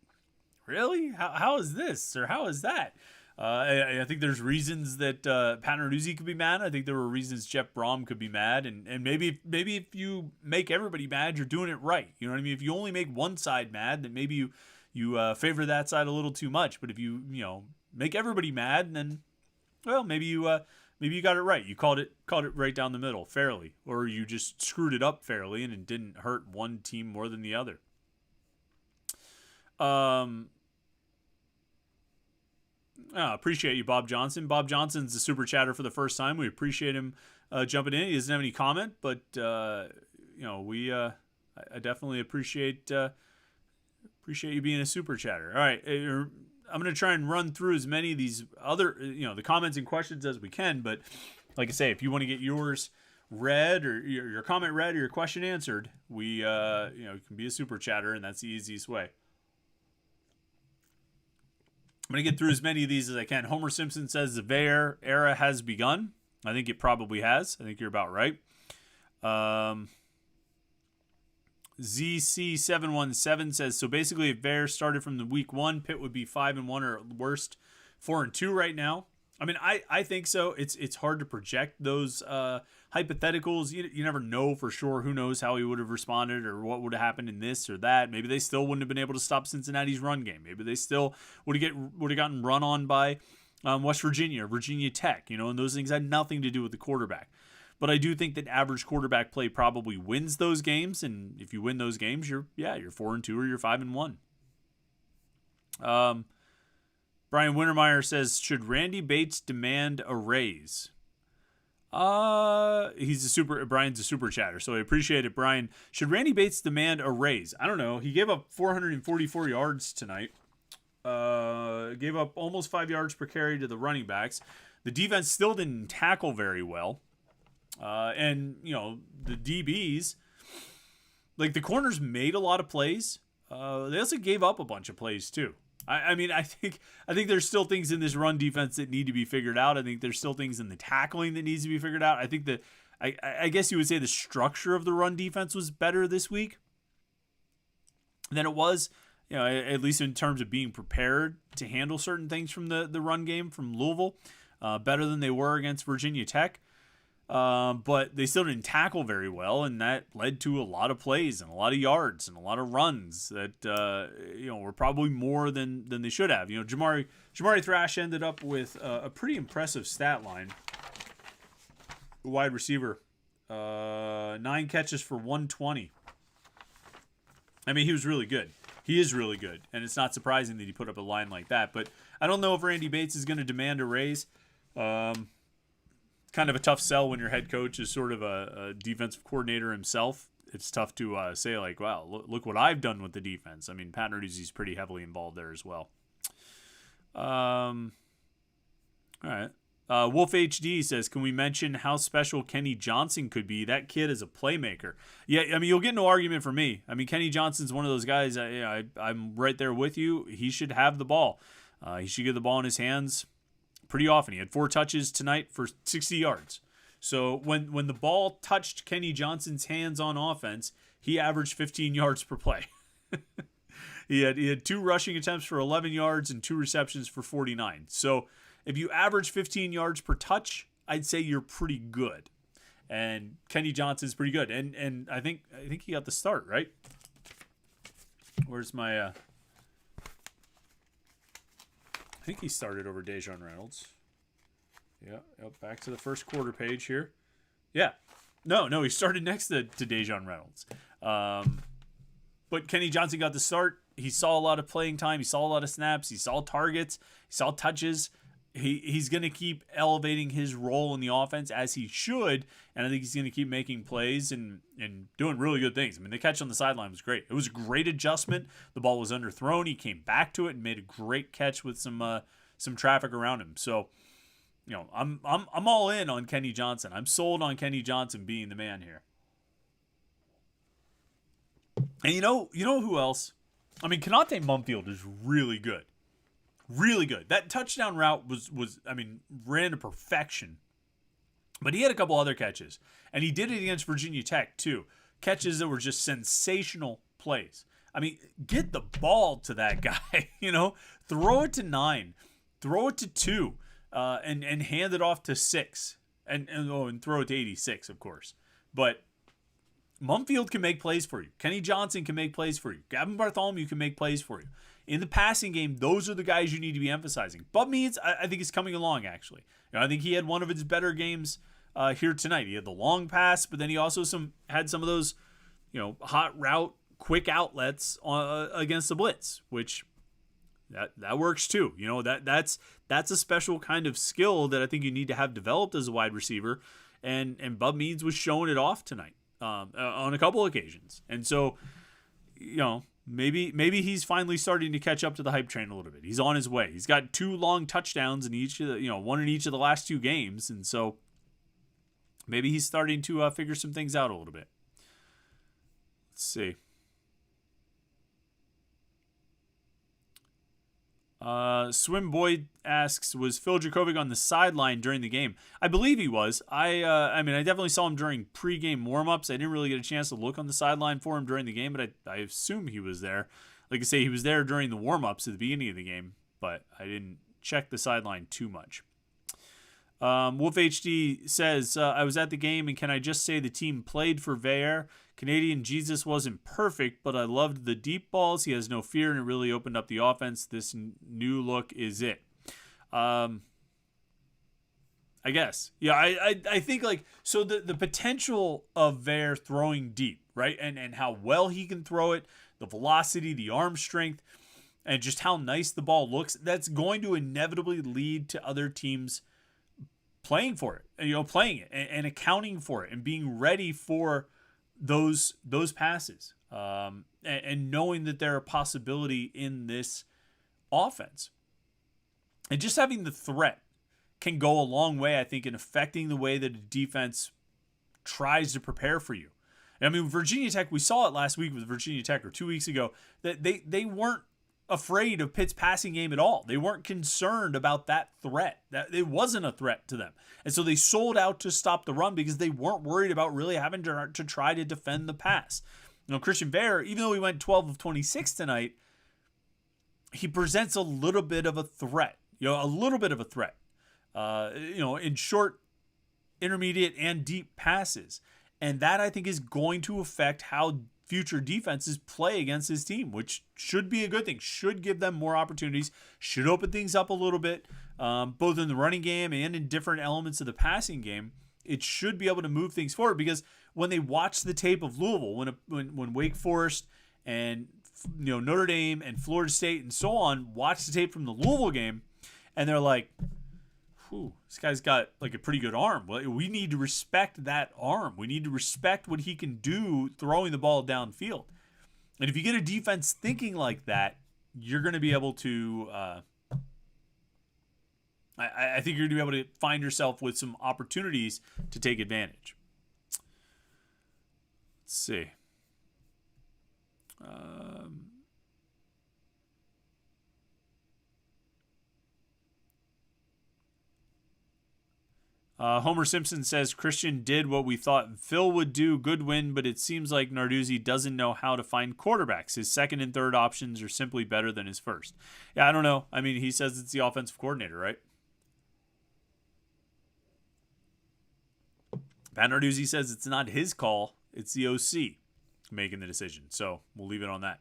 Really? How is this? Or how is that? I think there's reasons that Pat Narduzzi could be mad. I think there were reasons Jeff Brom could be mad. And maybe if you make everybody mad, you're doing it right. You know what I mean? If you only make one side mad, then maybe you favor that side a little too much. But if you make everybody mad, then, well, maybe you got it right. You called it right down the middle, fairly. Or you just screwed it up fairly and it didn't hurt one team more than the other. Appreciate you, Bob Johnson. Bob Johnson's a super chatter for the first time. We appreciate him jumping in. He doesn't have any comment, but I definitely appreciate you being a super chatter. All right, I'm going to try and run through as many of these other, the comments and questions as we can. But like I say, if you want to get yours read or your comment read or your question answered, you can be a super chatter, and that's the easiest way. I'm going to get through as many of these as I can. Homer Simpson says the Veilleux era has begun. I think it probably has. I think you're about right. ZC717 says, so basically if Veilleux started from the week 1, Pitt would be 5-1 or at worst 4-2 right now. I mean, I think so. It's hard to project those hypotheticals. You never know for sure. Who knows how he would have responded or what would have happened in this or that. Maybe they still wouldn't have been able to stop Cincinnati's run game. Maybe they still would have gotten run on by West Virginia or Virginia Tech. And those things had nothing to do with the quarterback. But I do think that average quarterback play probably wins those games, and if you win those games, you're 4-2 or you're 5-1. Brian Wintermeyer says, should Randy Bates demand a raise? Brian's a super chatter, so I appreciate it, Brian. Should Randy Bates demand a raise? I don't know. He gave up 444 yards tonight. Gave up almost 5 yards per carry to the running backs. The defense still didn't tackle very well. And the DBs, like the corners made a lot of plays. They also gave up a bunch of plays too. I think there's still things in this run defense that need to be figured out. I think there's still things in the tackling that needs to be figured out. I think that I guess you would say the structure of the run defense was better this week than it was, at least in terms of being prepared to handle certain things from the run game from Louisville, better than they were against Virginia Tech. But they still didn't tackle very well, and that led to a lot of plays and a lot of yards and a lot of runs that were probably more than they should have. Jamari Thrash ended up with a pretty impressive stat line. Wide receiver, 9 catches for 120. I mean, he was really good. He is really good, and it's not surprising that he put up a line like that. But I don't know if Randy Bates is going to demand a raise. Kind of a tough sell when your head coach is sort of a defensive coordinator himself. It's tough to say like, wow, look what I've done with the defense. I mean, Pat Narduzzi's pretty heavily involved there as well. All right. Wolf HD says, can we mention how special Kenny Johnson could be? That kid is a playmaker. Yeah, I mean, you'll get no argument from me. I mean, Kenny Johnson's one of those guys. I'm right there with you. He should have the ball. He should get the ball in his hands pretty often. He had 4 touches tonight for 60 yards. So when the ball touched Kenny Johnson's hands on offense, he averaged 15 yards per play. He had 2 rushing attempts for 11 yards and 2 receptions for 49. So if you average 15 yards per touch, I'd say you're pretty good. And Kenny Johnson's pretty good. And I think he got the start, right? Where's my I think he started over Dejon Reynolds. Yeah, back to the first quarter page here. Yeah. No, he started next to Dejon Reynolds. But Kenny Johnson got the start. He saw a lot of playing time. He saw a lot of snaps. He saw targets. He saw touches. He's going to keep elevating his role in the offense as he should, and I think he's going to keep making plays and doing really good things. I mean, the catch on the sideline was great. It was a great adjustment. The ball was underthrown. He came back to it and made a great catch with some traffic around him. So, I'm all in on Kenny Johnson. I'm sold on Kenny Johnson being the man here. And you know who else? I mean, Konate Mumfield is really good. Really good. That touchdown route was ran to perfection. But he had a couple other catches. And he did it against Virginia Tech, too. Catches that were just sensational plays. I mean, get the ball to that guy. Throw it to 9. Throw it to 2. And hand it off to 6. And throw it to 86, of course. But Mumfield can make plays for you. Kenny Johnson can make plays for you. Gavin Bartholomew can make plays for you. In the passing game, those are the guys you need to be emphasizing. Bub Means, I think, is coming along, actually. I think he had one of his better games here tonight. He had the long pass, but then he also had some of those, hot route, quick outlets against the blitz, which that works too. That's a special kind of skill that I think you need to have developed as a wide receiver, and Bub Means was showing it off tonight on a couple occasions. And so, Maybe he's finally starting to catch up to the hype train a little bit. He's on his way. He's got 2 long touchdowns in each of the, one in each of the last 2 games, and so maybe he's starting to figure some things out a little bit. Let's see. Swim Boy asks, was Phil Dracovic on the sideline during the game? I believe he was. I definitely saw him during pregame warmups. I didn't really get a chance to look on the sideline for him during the game, but I assume he was there. Like I say, he was there during the warmups at the beginning of the game, but I didn't check the sideline too much. Wolf HD says, I was at the game, and can I just say the team played for Veilleux? Canadian Jesus wasn't perfect, but I loved the deep balls. He has no fear, and it really opened up the offense. This new look is it. I guess. Yeah, I think, like, so the potential of Veilleux throwing deep, right, and how well he can throw it, the velocity, the arm strength, and just how nice the ball looks, that's going to inevitably lead to other teams playing for it, playing it and accounting for it and being ready for those passes, and knowing that there are possibility in this offense, and just having the threat can go a long way, I think, in affecting the way that a defense tries to prepare for you. I mean, Virginia Tech, we saw it last week with Virginia Tech, or 2 weeks ago, that they weren't afraid of Pitt's passing game at all. They weren't concerned about that threat. That it wasn't a threat to them. And so they sold out to stop the run because they weren't worried about really having to try to defend the pass. Christian Veilleux, even though he went 12 of 26 tonight, he presents a little bit of a threat. In short, intermediate, and deep passes. And that, I think, is going to affect how future defenses play against his team, which should be a good thing, should give them more opportunities, should open things up a little bit, both in the running game and in different elements of the passing game. It should be able to move things forward, because when they watch the tape of Louisville, when Wake Forest and Notre Dame and Florida State and so on watch the tape from the Louisville game, and they're like, this guy's got like a pretty good arm. Well, we need to respect that arm. We need to respect what he can do throwing the ball downfield. And if you get a defense thinking like that, you're going to be able to, I think you're going to be able to find yourself with some opportunities to take advantage. Let's see. Homer Simpson says, Christian did what we thought Phil would do. Good win, but it seems like Narduzzi doesn't know how to find quarterbacks. His second and third options are simply better than his first. Yeah, I don't know. I mean, he says it's the offensive coordinator, right? Pat Narduzzi says it's not his call. It's the OC making the decision. So we'll leave it on that.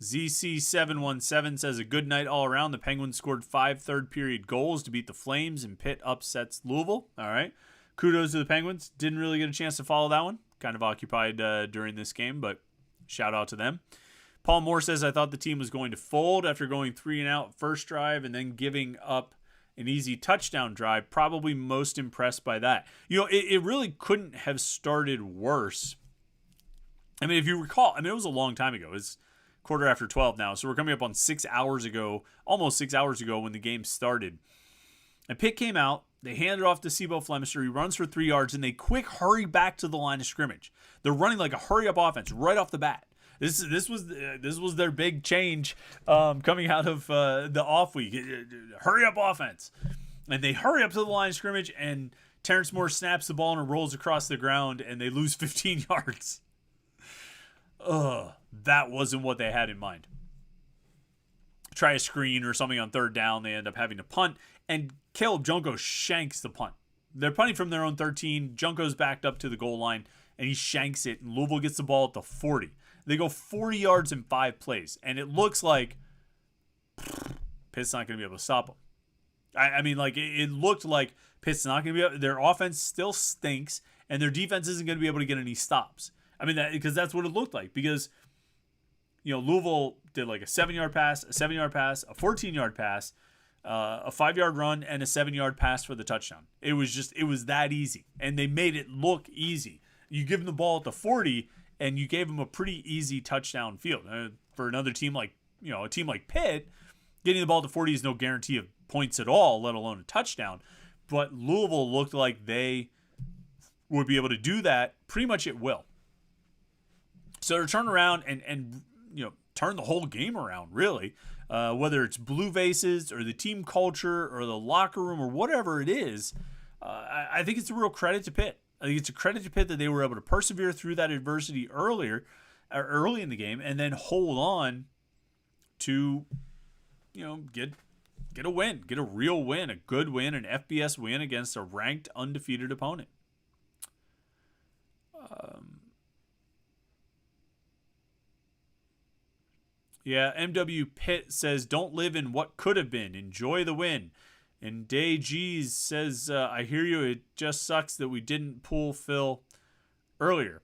ZC717 says, a good night all around. The Penguins scored 5 third-period goals to beat the Flames, and Pitt upsets Louisville. All right. Kudos to the Penguins. Didn't really get a chance to follow that one. Kind of occupied during this game, but shout out to them. Paul Moore says, I thought the team was going to fold after going 3-and-out first drive and then giving up an easy touchdown drive. Probably most impressed by that. It really couldn't have started worse. I mean, if you recall, it was a long time ago. It's 12:15 now, so we're coming up on 6 hours ago, almost 6 hours ago when the game started. And Pitt came out, they handed off to Sibo Flemister, he runs for 3 yards, and they quick hurry back to the line of scrimmage. They're running like a hurry-up offense right off the bat. This was their big change coming out of the off week. Hurry-up offense. And they hurry up to the line of scrimmage, and Terrence Moore snaps the ball and it rolls across the ground, and they lose 15 yards. That wasn't what they had in mind. Try a screen or something on third down. They end up having to punt, and Caleb Junko shanks the punt. They're punting from their own 13. Junko's backed up to the goal line, and he shanks it, and Louisville gets the ball at the 40. They go 40 yards in 5 plays, and it looks like Pitt's not going to be able to stop them. It looked like Pitt's not going to be able. Their offense still stinks, and their defense isn't going to be able to get any stops. Because that's what it looked like. Because, Louisville did like a 7-yard pass, a 7-yard pass, a 14-yard pass, a 5-yard run, and a 7-yard pass for the touchdown. It was that easy. And they made it look easy. You give them the ball at the 40, and you gave them a pretty easy touchdown field. For another team like, a team like Pitt, getting the ball at the 40 is no guarantee of points at all, let alone a touchdown. But Louisville looked like they would be able to do that pretty much at will. So to turn around and turn the whole game around, really, whether it's blue vases or the team culture or the locker room or whatever it is, I think it's a real credit to Pitt. I think it's a credit to Pitt that they were able to persevere through that adversity early in the game, and then hold on to, get a win, get a real win, a good win, an FBS win against a ranked, undefeated opponent. MW Pitt says, don't live in what could have been. Enjoy the win. And Day G's says, I hear you. It just sucks that we didn't pull Phil earlier.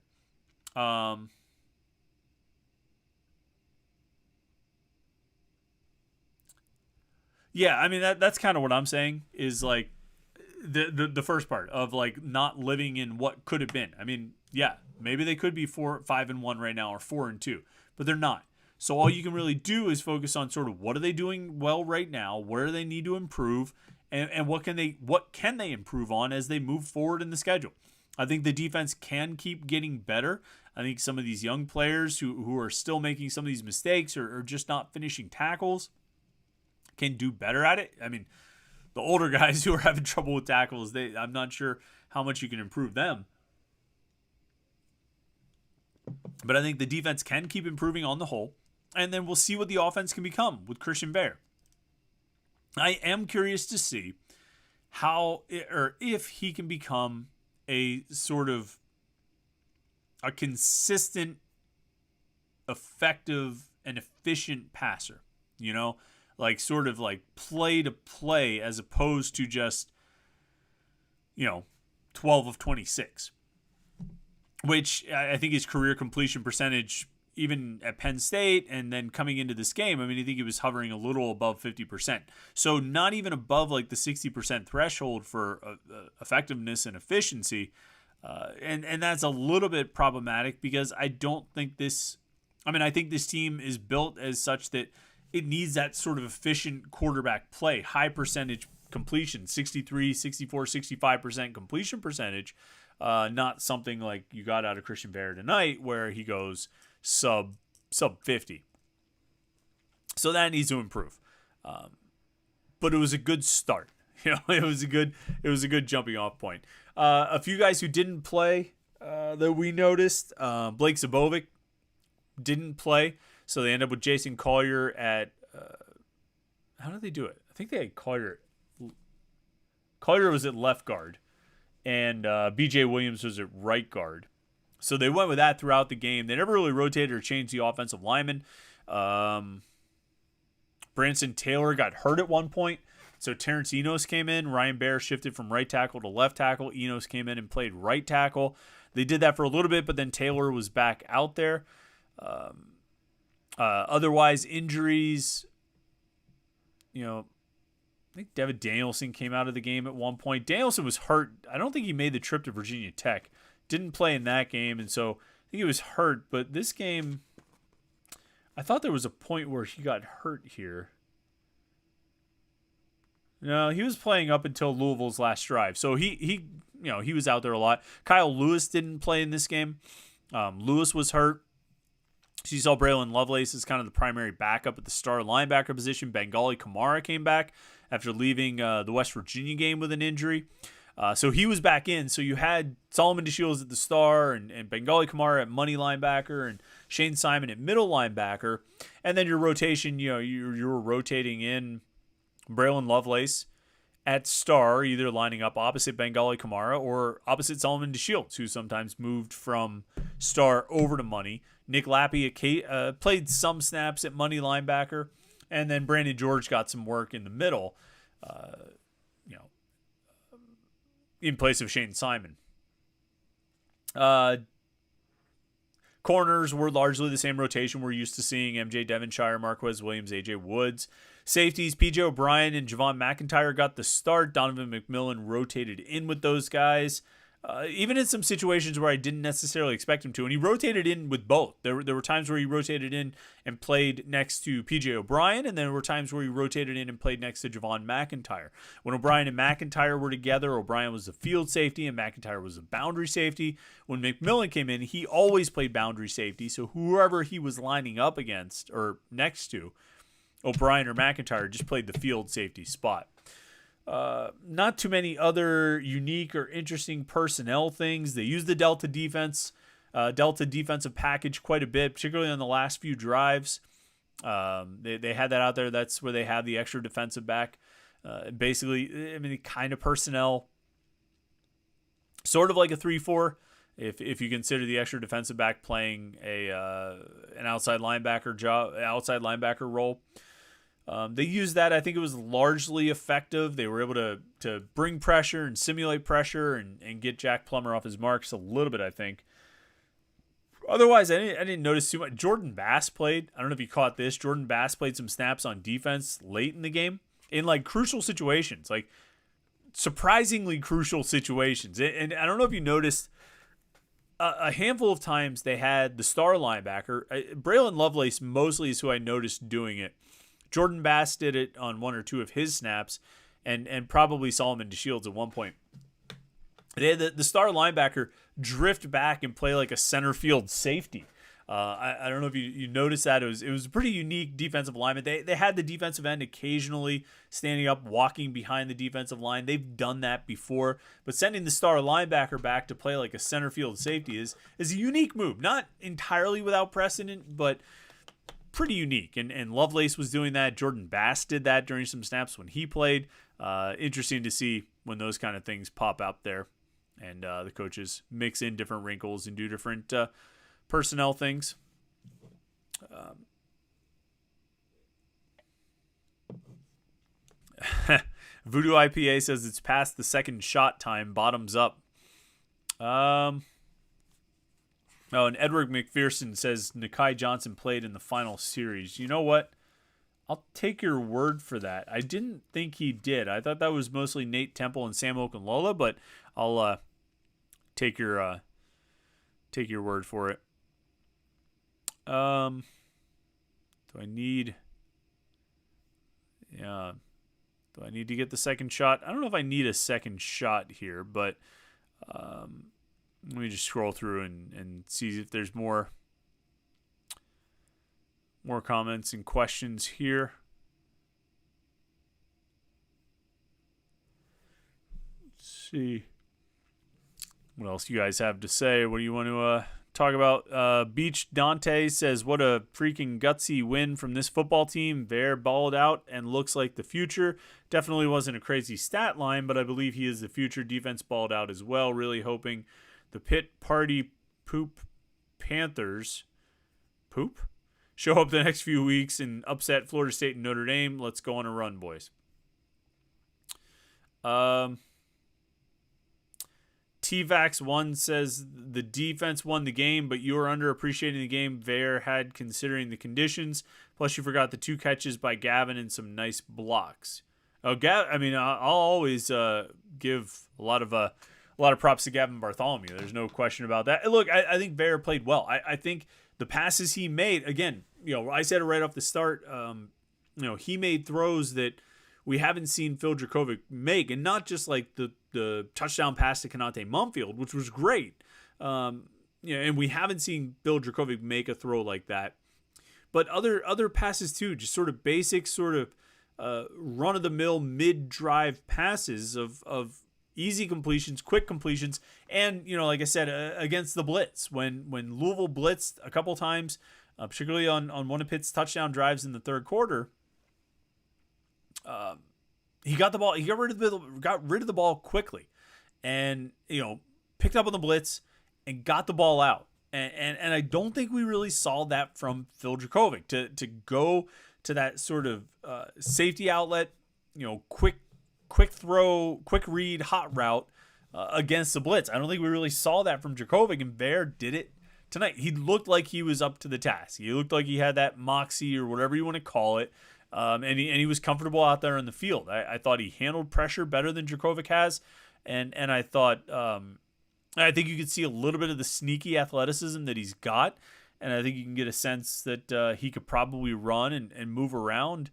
Yeah, I mean, that's kind of what I'm saying is like the first part of like not living in what could have been. I mean, yeah, maybe they could be 5-1 right now or 4-2, but they're not. So all you can really do is focus on sort of what are they doing well right now, where do they need to improve, and what can they improve on as they move forward in the schedule. I think the defense can keep getting better. I think some of these young players who are still making some of these mistakes or just not finishing tackles can do better at it. I mean, the older guys who are having trouble with tackles, I'm not sure how much you can improve them. But I think the defense can keep improving on the whole. And then we'll see what the offense can become with Christian Veilleux. I am curious to see if he can become a sort of a consistent, effective, and efficient passer. Like sort of like play to play as opposed to just, 12 of 26. Which I think his career completion percentage, even at Penn State and then coming into this game, I mean, I think he was hovering a little above 50%. So not even above like the 60% threshold for effectiveness and efficiency. And that's a little bit problematic because I think this team is built as such that it needs that sort of efficient quarterback play, high percentage completion, 63, 64, 65% completion percentage. Not something like you got out of Christian Veilleux tonight where he goes sub 50. So that needs to improve. But it was a good start. It was a good jumping off point. A few guys who didn't play that we noticed, Blake Zabovic didn't play. So they end up with Jason Collier at how did they do it? I think they had Collier. Collier was at left guard. And B.J. Williams was at right guard. So they went with that throughout the game. They never really rotated or changed the offensive lineman. Branson Taylor got hurt at one point. So Terrence Enos came in. Ryan Baer shifted from right tackle to left tackle. Enos came in and played right tackle. They did that for a little bit, but then Taylor was back out there. Otherwise, injuries, I think David Danielson came out of the game at one point. Danielson was hurt. I don't think he made the trip to Virginia Tech. Didn't play in that game, and so I think he was hurt. But this game, I thought there was a point where he got hurt here. No, he was playing up until Louisville's last drive. So he was out there a lot. Kyle Lewis didn't play in this game. Lewis was hurt. So you saw Braylon Lovelace as kind of the primary backup at the star linebacker position. Bengali Kamara came back after leaving the West Virginia game with an injury. So he was back in. So you had Solomon DeShields at the star and Bengali Kamara at money linebacker and Shane Simon at middle linebacker. And then your rotation, you were rotating in Braylon Lovelace at star, either lining up opposite Bengali Kamara or opposite Solomon DeShields, who sometimes moved from star over to money. Nick Lappy played some snaps at money linebacker, and then Brandon George got some work in the middle, in place of Shane Simon. Corners were largely the same rotation we're used to seeing: MJ Devonshire, Marquez Williams, AJ Woods. Safeties, PJ O'Brien and Javon McIntyre got the start. Donovan McMillan rotated in with those guys. even in some situations where I didn't necessarily expect him to. And he rotated in with both. There were times where he rotated in and played next to P.J. O'Brien, and there were times where he rotated in and played next to Javon McIntyre. When O'Brien and McIntyre were together, O'Brien was the field safety and McIntyre was the boundary safety. When McMillan came in, he always played boundary safety, so whoever he was lining up against or next to, O'Brien or McIntyre, just played the field safety spot. Not too many other unique or interesting personnel things. They use the Delta defensive package quite a bit, particularly on the last few drives. They had that out there. That's where they have the extra defensive back. Basically, I mean, the kind of personnel, sort of like a 3-4, if you consider the extra defensive back playing an outside linebacker role. They used that. I think it was largely effective. They were able to bring pressure and simulate pressure and get Jack Plummer off his marks a little bit, I think. Otherwise, I didn't notice too much. Jordan Bass played. I don't know if you caught this. Jordan Bass played some snaps on defense late in the game in like crucial situations, like surprisingly crucial situations. And I don't know if you noticed, a handful of times they had the star linebacker. Braylon Lovelace mostly is who I noticed doing it. Jordan Bass did it on one or two of his snaps, and probably Solomon DeShields at one point. They had the star linebacker drift back and play like a center field safety. I don't know if you noticed that. It was a pretty unique defensive alignment. They had the defensive end occasionally standing up, walking behind the defensive line. They've done that before, but sending the star linebacker back to play like a center field safety is a unique move. Not entirely without precedent, but pretty unique. And Lovelace was doing that. Jordan Bass did that during some snaps when he played. Interesting to see when those kind of things pop out there, and the coaches mix in different wrinkles and do different personnel things. Voodoo IPA says it's past the second shot time. Bottoms up. Oh, and Edward McPherson says Nakai Johnson played in the final series. You know what? I'll take your word for that. I didn't think he did. I thought that was mostly Nate Temple and Sam Okunlola, but I'll take your word for it. Do I need to get the second shot? I don't know if I need a second shot here, but let me just scroll through and see if there's more comments and questions here. Let's see what else you guys have to say. What do you want to talk about? Beach Dante says, what a freaking gutsy win from this football team. Veilleux balled out and looks like the future. Definitely wasn't a crazy stat line, but I believe he is the future. Defense balled out as well. Really hoping the Pitt Party Poop Panthers show up the next few weeks and upset Florida State and Notre Dame. Let's go on a run, boys. TVax1 says the defense won the game, but you are underappreciating the game Veilleux had considering the conditions. Plus, you forgot the 2 catches by Gavin and some nice blocks. Oh, I'll always give a lot of props to Gavin Bartholomew. There's no question about that. Look, I think Veilleux played well. I think the passes he made, again, I said it right off the start. He made throws that we haven't seen Phil Dracovic make, and not just like the touchdown pass to Kanate Mumfield, which was great. And we haven't seen Phil Dracovic make a throw like that. But other passes too, just sort of basic, sort of run-of-the-mill mid-drive passes of easy completions, quick completions, and like I said, against the blitz. When Louisville blitzed a couple times, particularly on one of Pitt's touchdown drives in the third quarter, he got the ball. He got rid of the ball quickly, and picked up on the blitz and got the ball out. And I don't think we really saw that from Phil Dracovic to go to that sort of safety outlet, quick throw, quick read, hot route against the blitz. I don't think we really saw that from Dracovic, and Veilleux did it tonight. He looked like he was up to the task. He looked like he had that moxie or whatever you want to call it, and he was comfortable out there in the field. I thought he handled pressure better than Dracovic has, and I thought I think you could see a little bit of the sneaky athleticism that he's got, and I think you can get a sense that he could probably run and move around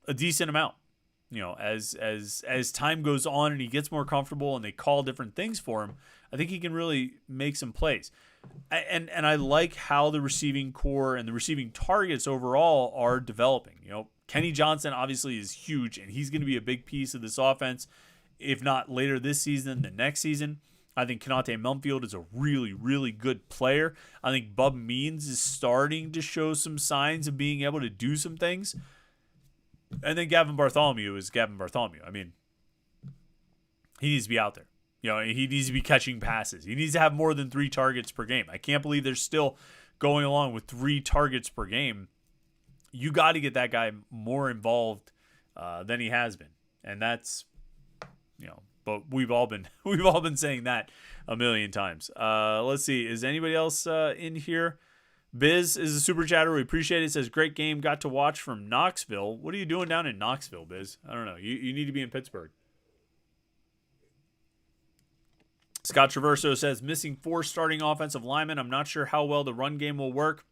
a decent amount. As time goes on and he gets more comfortable and they call different things for him, I think he can really make some plays. And I like how the receiving core and the receiving targets overall are developing. Kenny Johnson obviously is huge, and he's going to be a big piece of this offense, if not later this season, then next season. I think Konate Mumfield is a really, really good player. I think Bub Means is starting to show some signs of being able to do some things. And then Gavin Bartholomew is Gavin Bartholomew. I mean, he needs to be out there. He needs to be catching passes. He needs to have more than 3 targets per game. I can't believe they're still going along with 3 targets per game. You got to get that guy more involved than he has been. And that's, but we've all been saying that a million times. Let's see. Is anybody else in here? Biz is a super chatter. We appreciate it. It says, great game. Got to watch from Knoxville. What are you doing down in Knoxville, Biz? I don't know. You need to be in Pittsburgh. Scott Traverso says, missing 4 starting offensive linemen. I'm not sure how well the run game will work.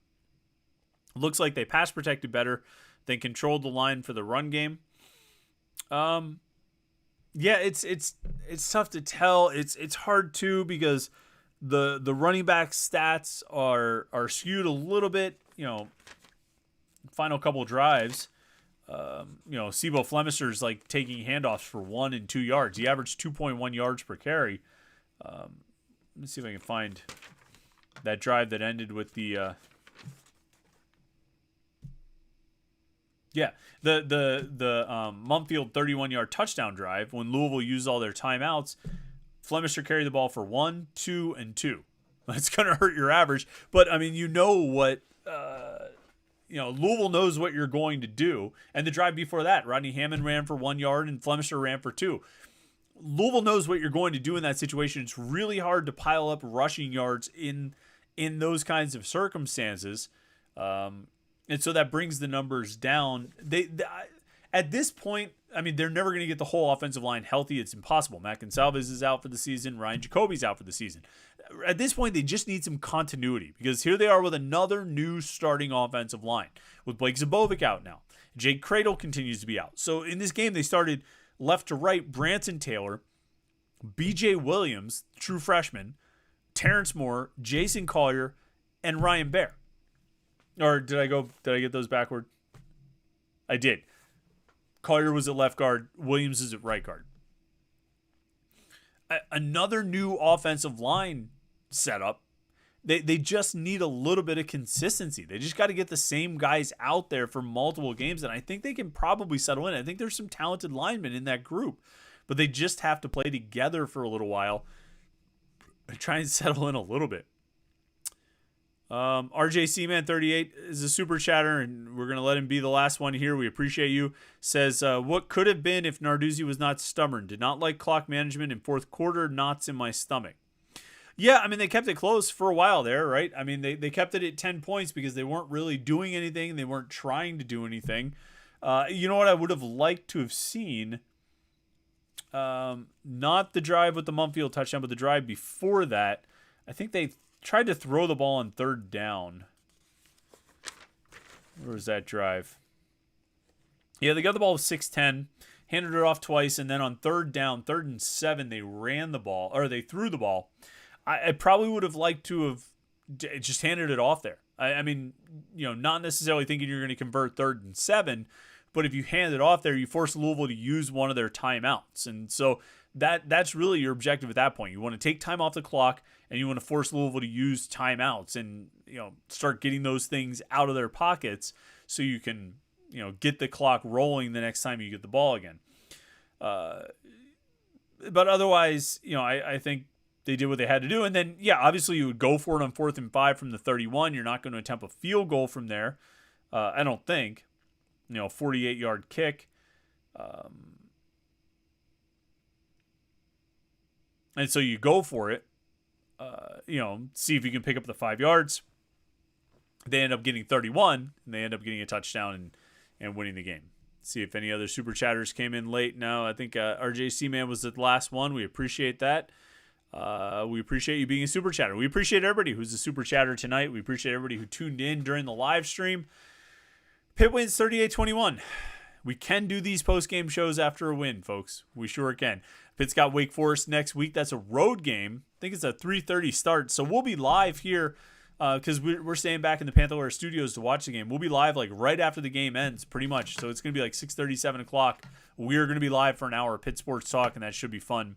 Looks like they pass protected better than controlled the line for the run game. Yeah, it's tough to tell. It's hard too because the running back stats are skewed a little bit. Final couple drives. Sibo Flemister's like taking handoffs for 1 and 2 yards. He averaged 2.1 yards per carry. Let me see if I can find that drive that ended with the. The Mumfield 31-yard touchdown drive when Louisville used all their timeouts. Flemister carried the ball for 1, 2, and 2. That's going to hurt your average, but I mean, what Louisville knows what you're going to do. And the drive before that, Rodney Hammond ran for 1 yard and Flemister ran for 2. Louisville knows what you're going to do in that situation. It's really hard to pile up rushing yards in those kinds of circumstances. And so that brings the numbers down. They at this point, I mean, they're never going to get the whole offensive line healthy. It's impossible. Matt Gonsalves is out for the season. Ryan Jacoby's out for the season. At this point, they just need some continuity because here they are with another new starting offensive line with Blake Zabovic out now. Jake Cradle continues to be out. So in this game, they started left to right, Branson Taylor, B.J. Williams, true freshman, Terrence Moore, Jason Collier, and Ryan Baer. Or did I get those backward? I did. Collier was at left guard. Williams is at right guard. Another new offensive line setup. They just need a little bit of consistency. They just got to get the same guys out there for multiple games, and I think they can probably settle in. I think there's some talented linemen in that group, but they just have to play together for a little while and try and settle in a little bit. RJ Seaman 38 is a super chatter, and we're going to let him be the last one here. We appreciate you. Says, what could have been if Narduzzi was not stubborn? Did not like clock management in fourth quarter. Knots in my stomach. Yeah, I mean, they kept it close for a while there, right? I mean, they kept it at 10 points because they weren't really doing anything. They weren't trying to do anything. You know what I would have liked to have seen? Not the drive with the Mumfield touchdown, but the drive before that. I think they tried to throw the ball on third down. Where was that drive? Yeah, they got the ball with 6:10, handed it off twice, and then on third down, 3rd and 7, they ran the ball, or they threw the ball. I probably would have liked to have just handed it off there. I mean, not necessarily thinking you're going to convert 3rd and 7, but if you hand it off there, you force Louisville to use one of their timeouts. And so that's really your objective at that point. You want to take time off the clock, and you want to force Louisville to use timeouts and, start getting those things out of their pockets so you can, get the clock rolling the next time you get the ball again. But otherwise, I think they did what they had to do. And then, yeah, obviously you would go for it on 4th and 5 from the 31. You're not going to attempt a field goal from there. I don't think. 48-yard kick. And so you go for it. See if you can pick up the 5 yards. They end up getting 31, and they end up getting a touchdown and winning the game. See if any other super chatters came in late. No, I think RJ Seaman was the last one. We appreciate that. We appreciate you being a super chatter. We appreciate everybody who's a super chatter tonight. We appreciate everybody who tuned in during the live stream. Pitt wins 38-21. We can do these post-game shows after a win, folks. We sure can. Pitt's got Wake Forest next week. That's a road game. I think it's a 3:30 start. So we'll be live here because we're staying back in the Panther-Lair studios to watch the game. We'll be live like right after the game ends, pretty much. So it's going to be like 6:30, 7 o'clock. We're going to be live for an hour of Pitt Sports Talk, and that should be fun.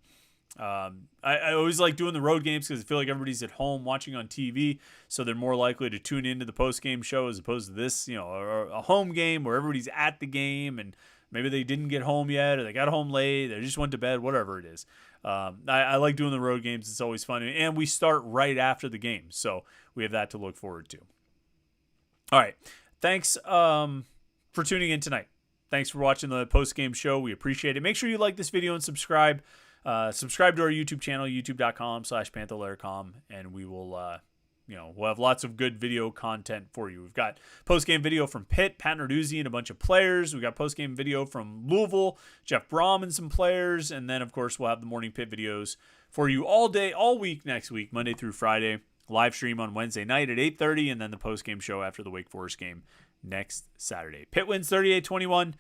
I always like doing the road games because I feel like everybody's at home watching on TV, so they're more likely to tune into the post-game show as opposed to this, a home game where everybody's at the game and maybe they didn't get home yet or they got home late, they just went to bed, whatever it is. I like doing the road games. It's always fun, and we start right after the game, so we have that to look forward to. All right, thanks for tuning in tonight. Thanks for watching the post-game show. We appreciate it. Make sure you like this video and subscribe. Subscribe to our YouTube channel, youtube.com/Panther-Lair.com, and we will, we'll have lots of good video content for you. We've got post-game video from Pitt, Pat Narduzzi, and a bunch of players. We've got post-game video from Louisville, Jeff Brom and some players, and then, of course, we'll have the morning Pitt videos for you all day, all week next week, Monday through Friday. Live stream on Wednesday night at 8:30, and then the post-game show after the Wake Forest game next Saturday. Pitt wins 38-21.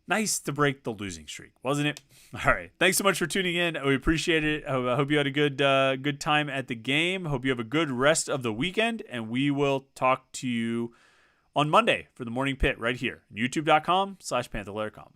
Nice to break the losing streak, wasn't it? All right. Thanks so much for tuning in. We appreciate it. I hope you had a good time at the game. Hope you have a good rest of the weekend, and we will talk to you on Monday for the morning Pit right here, youtube.com/Panther-Lair.com.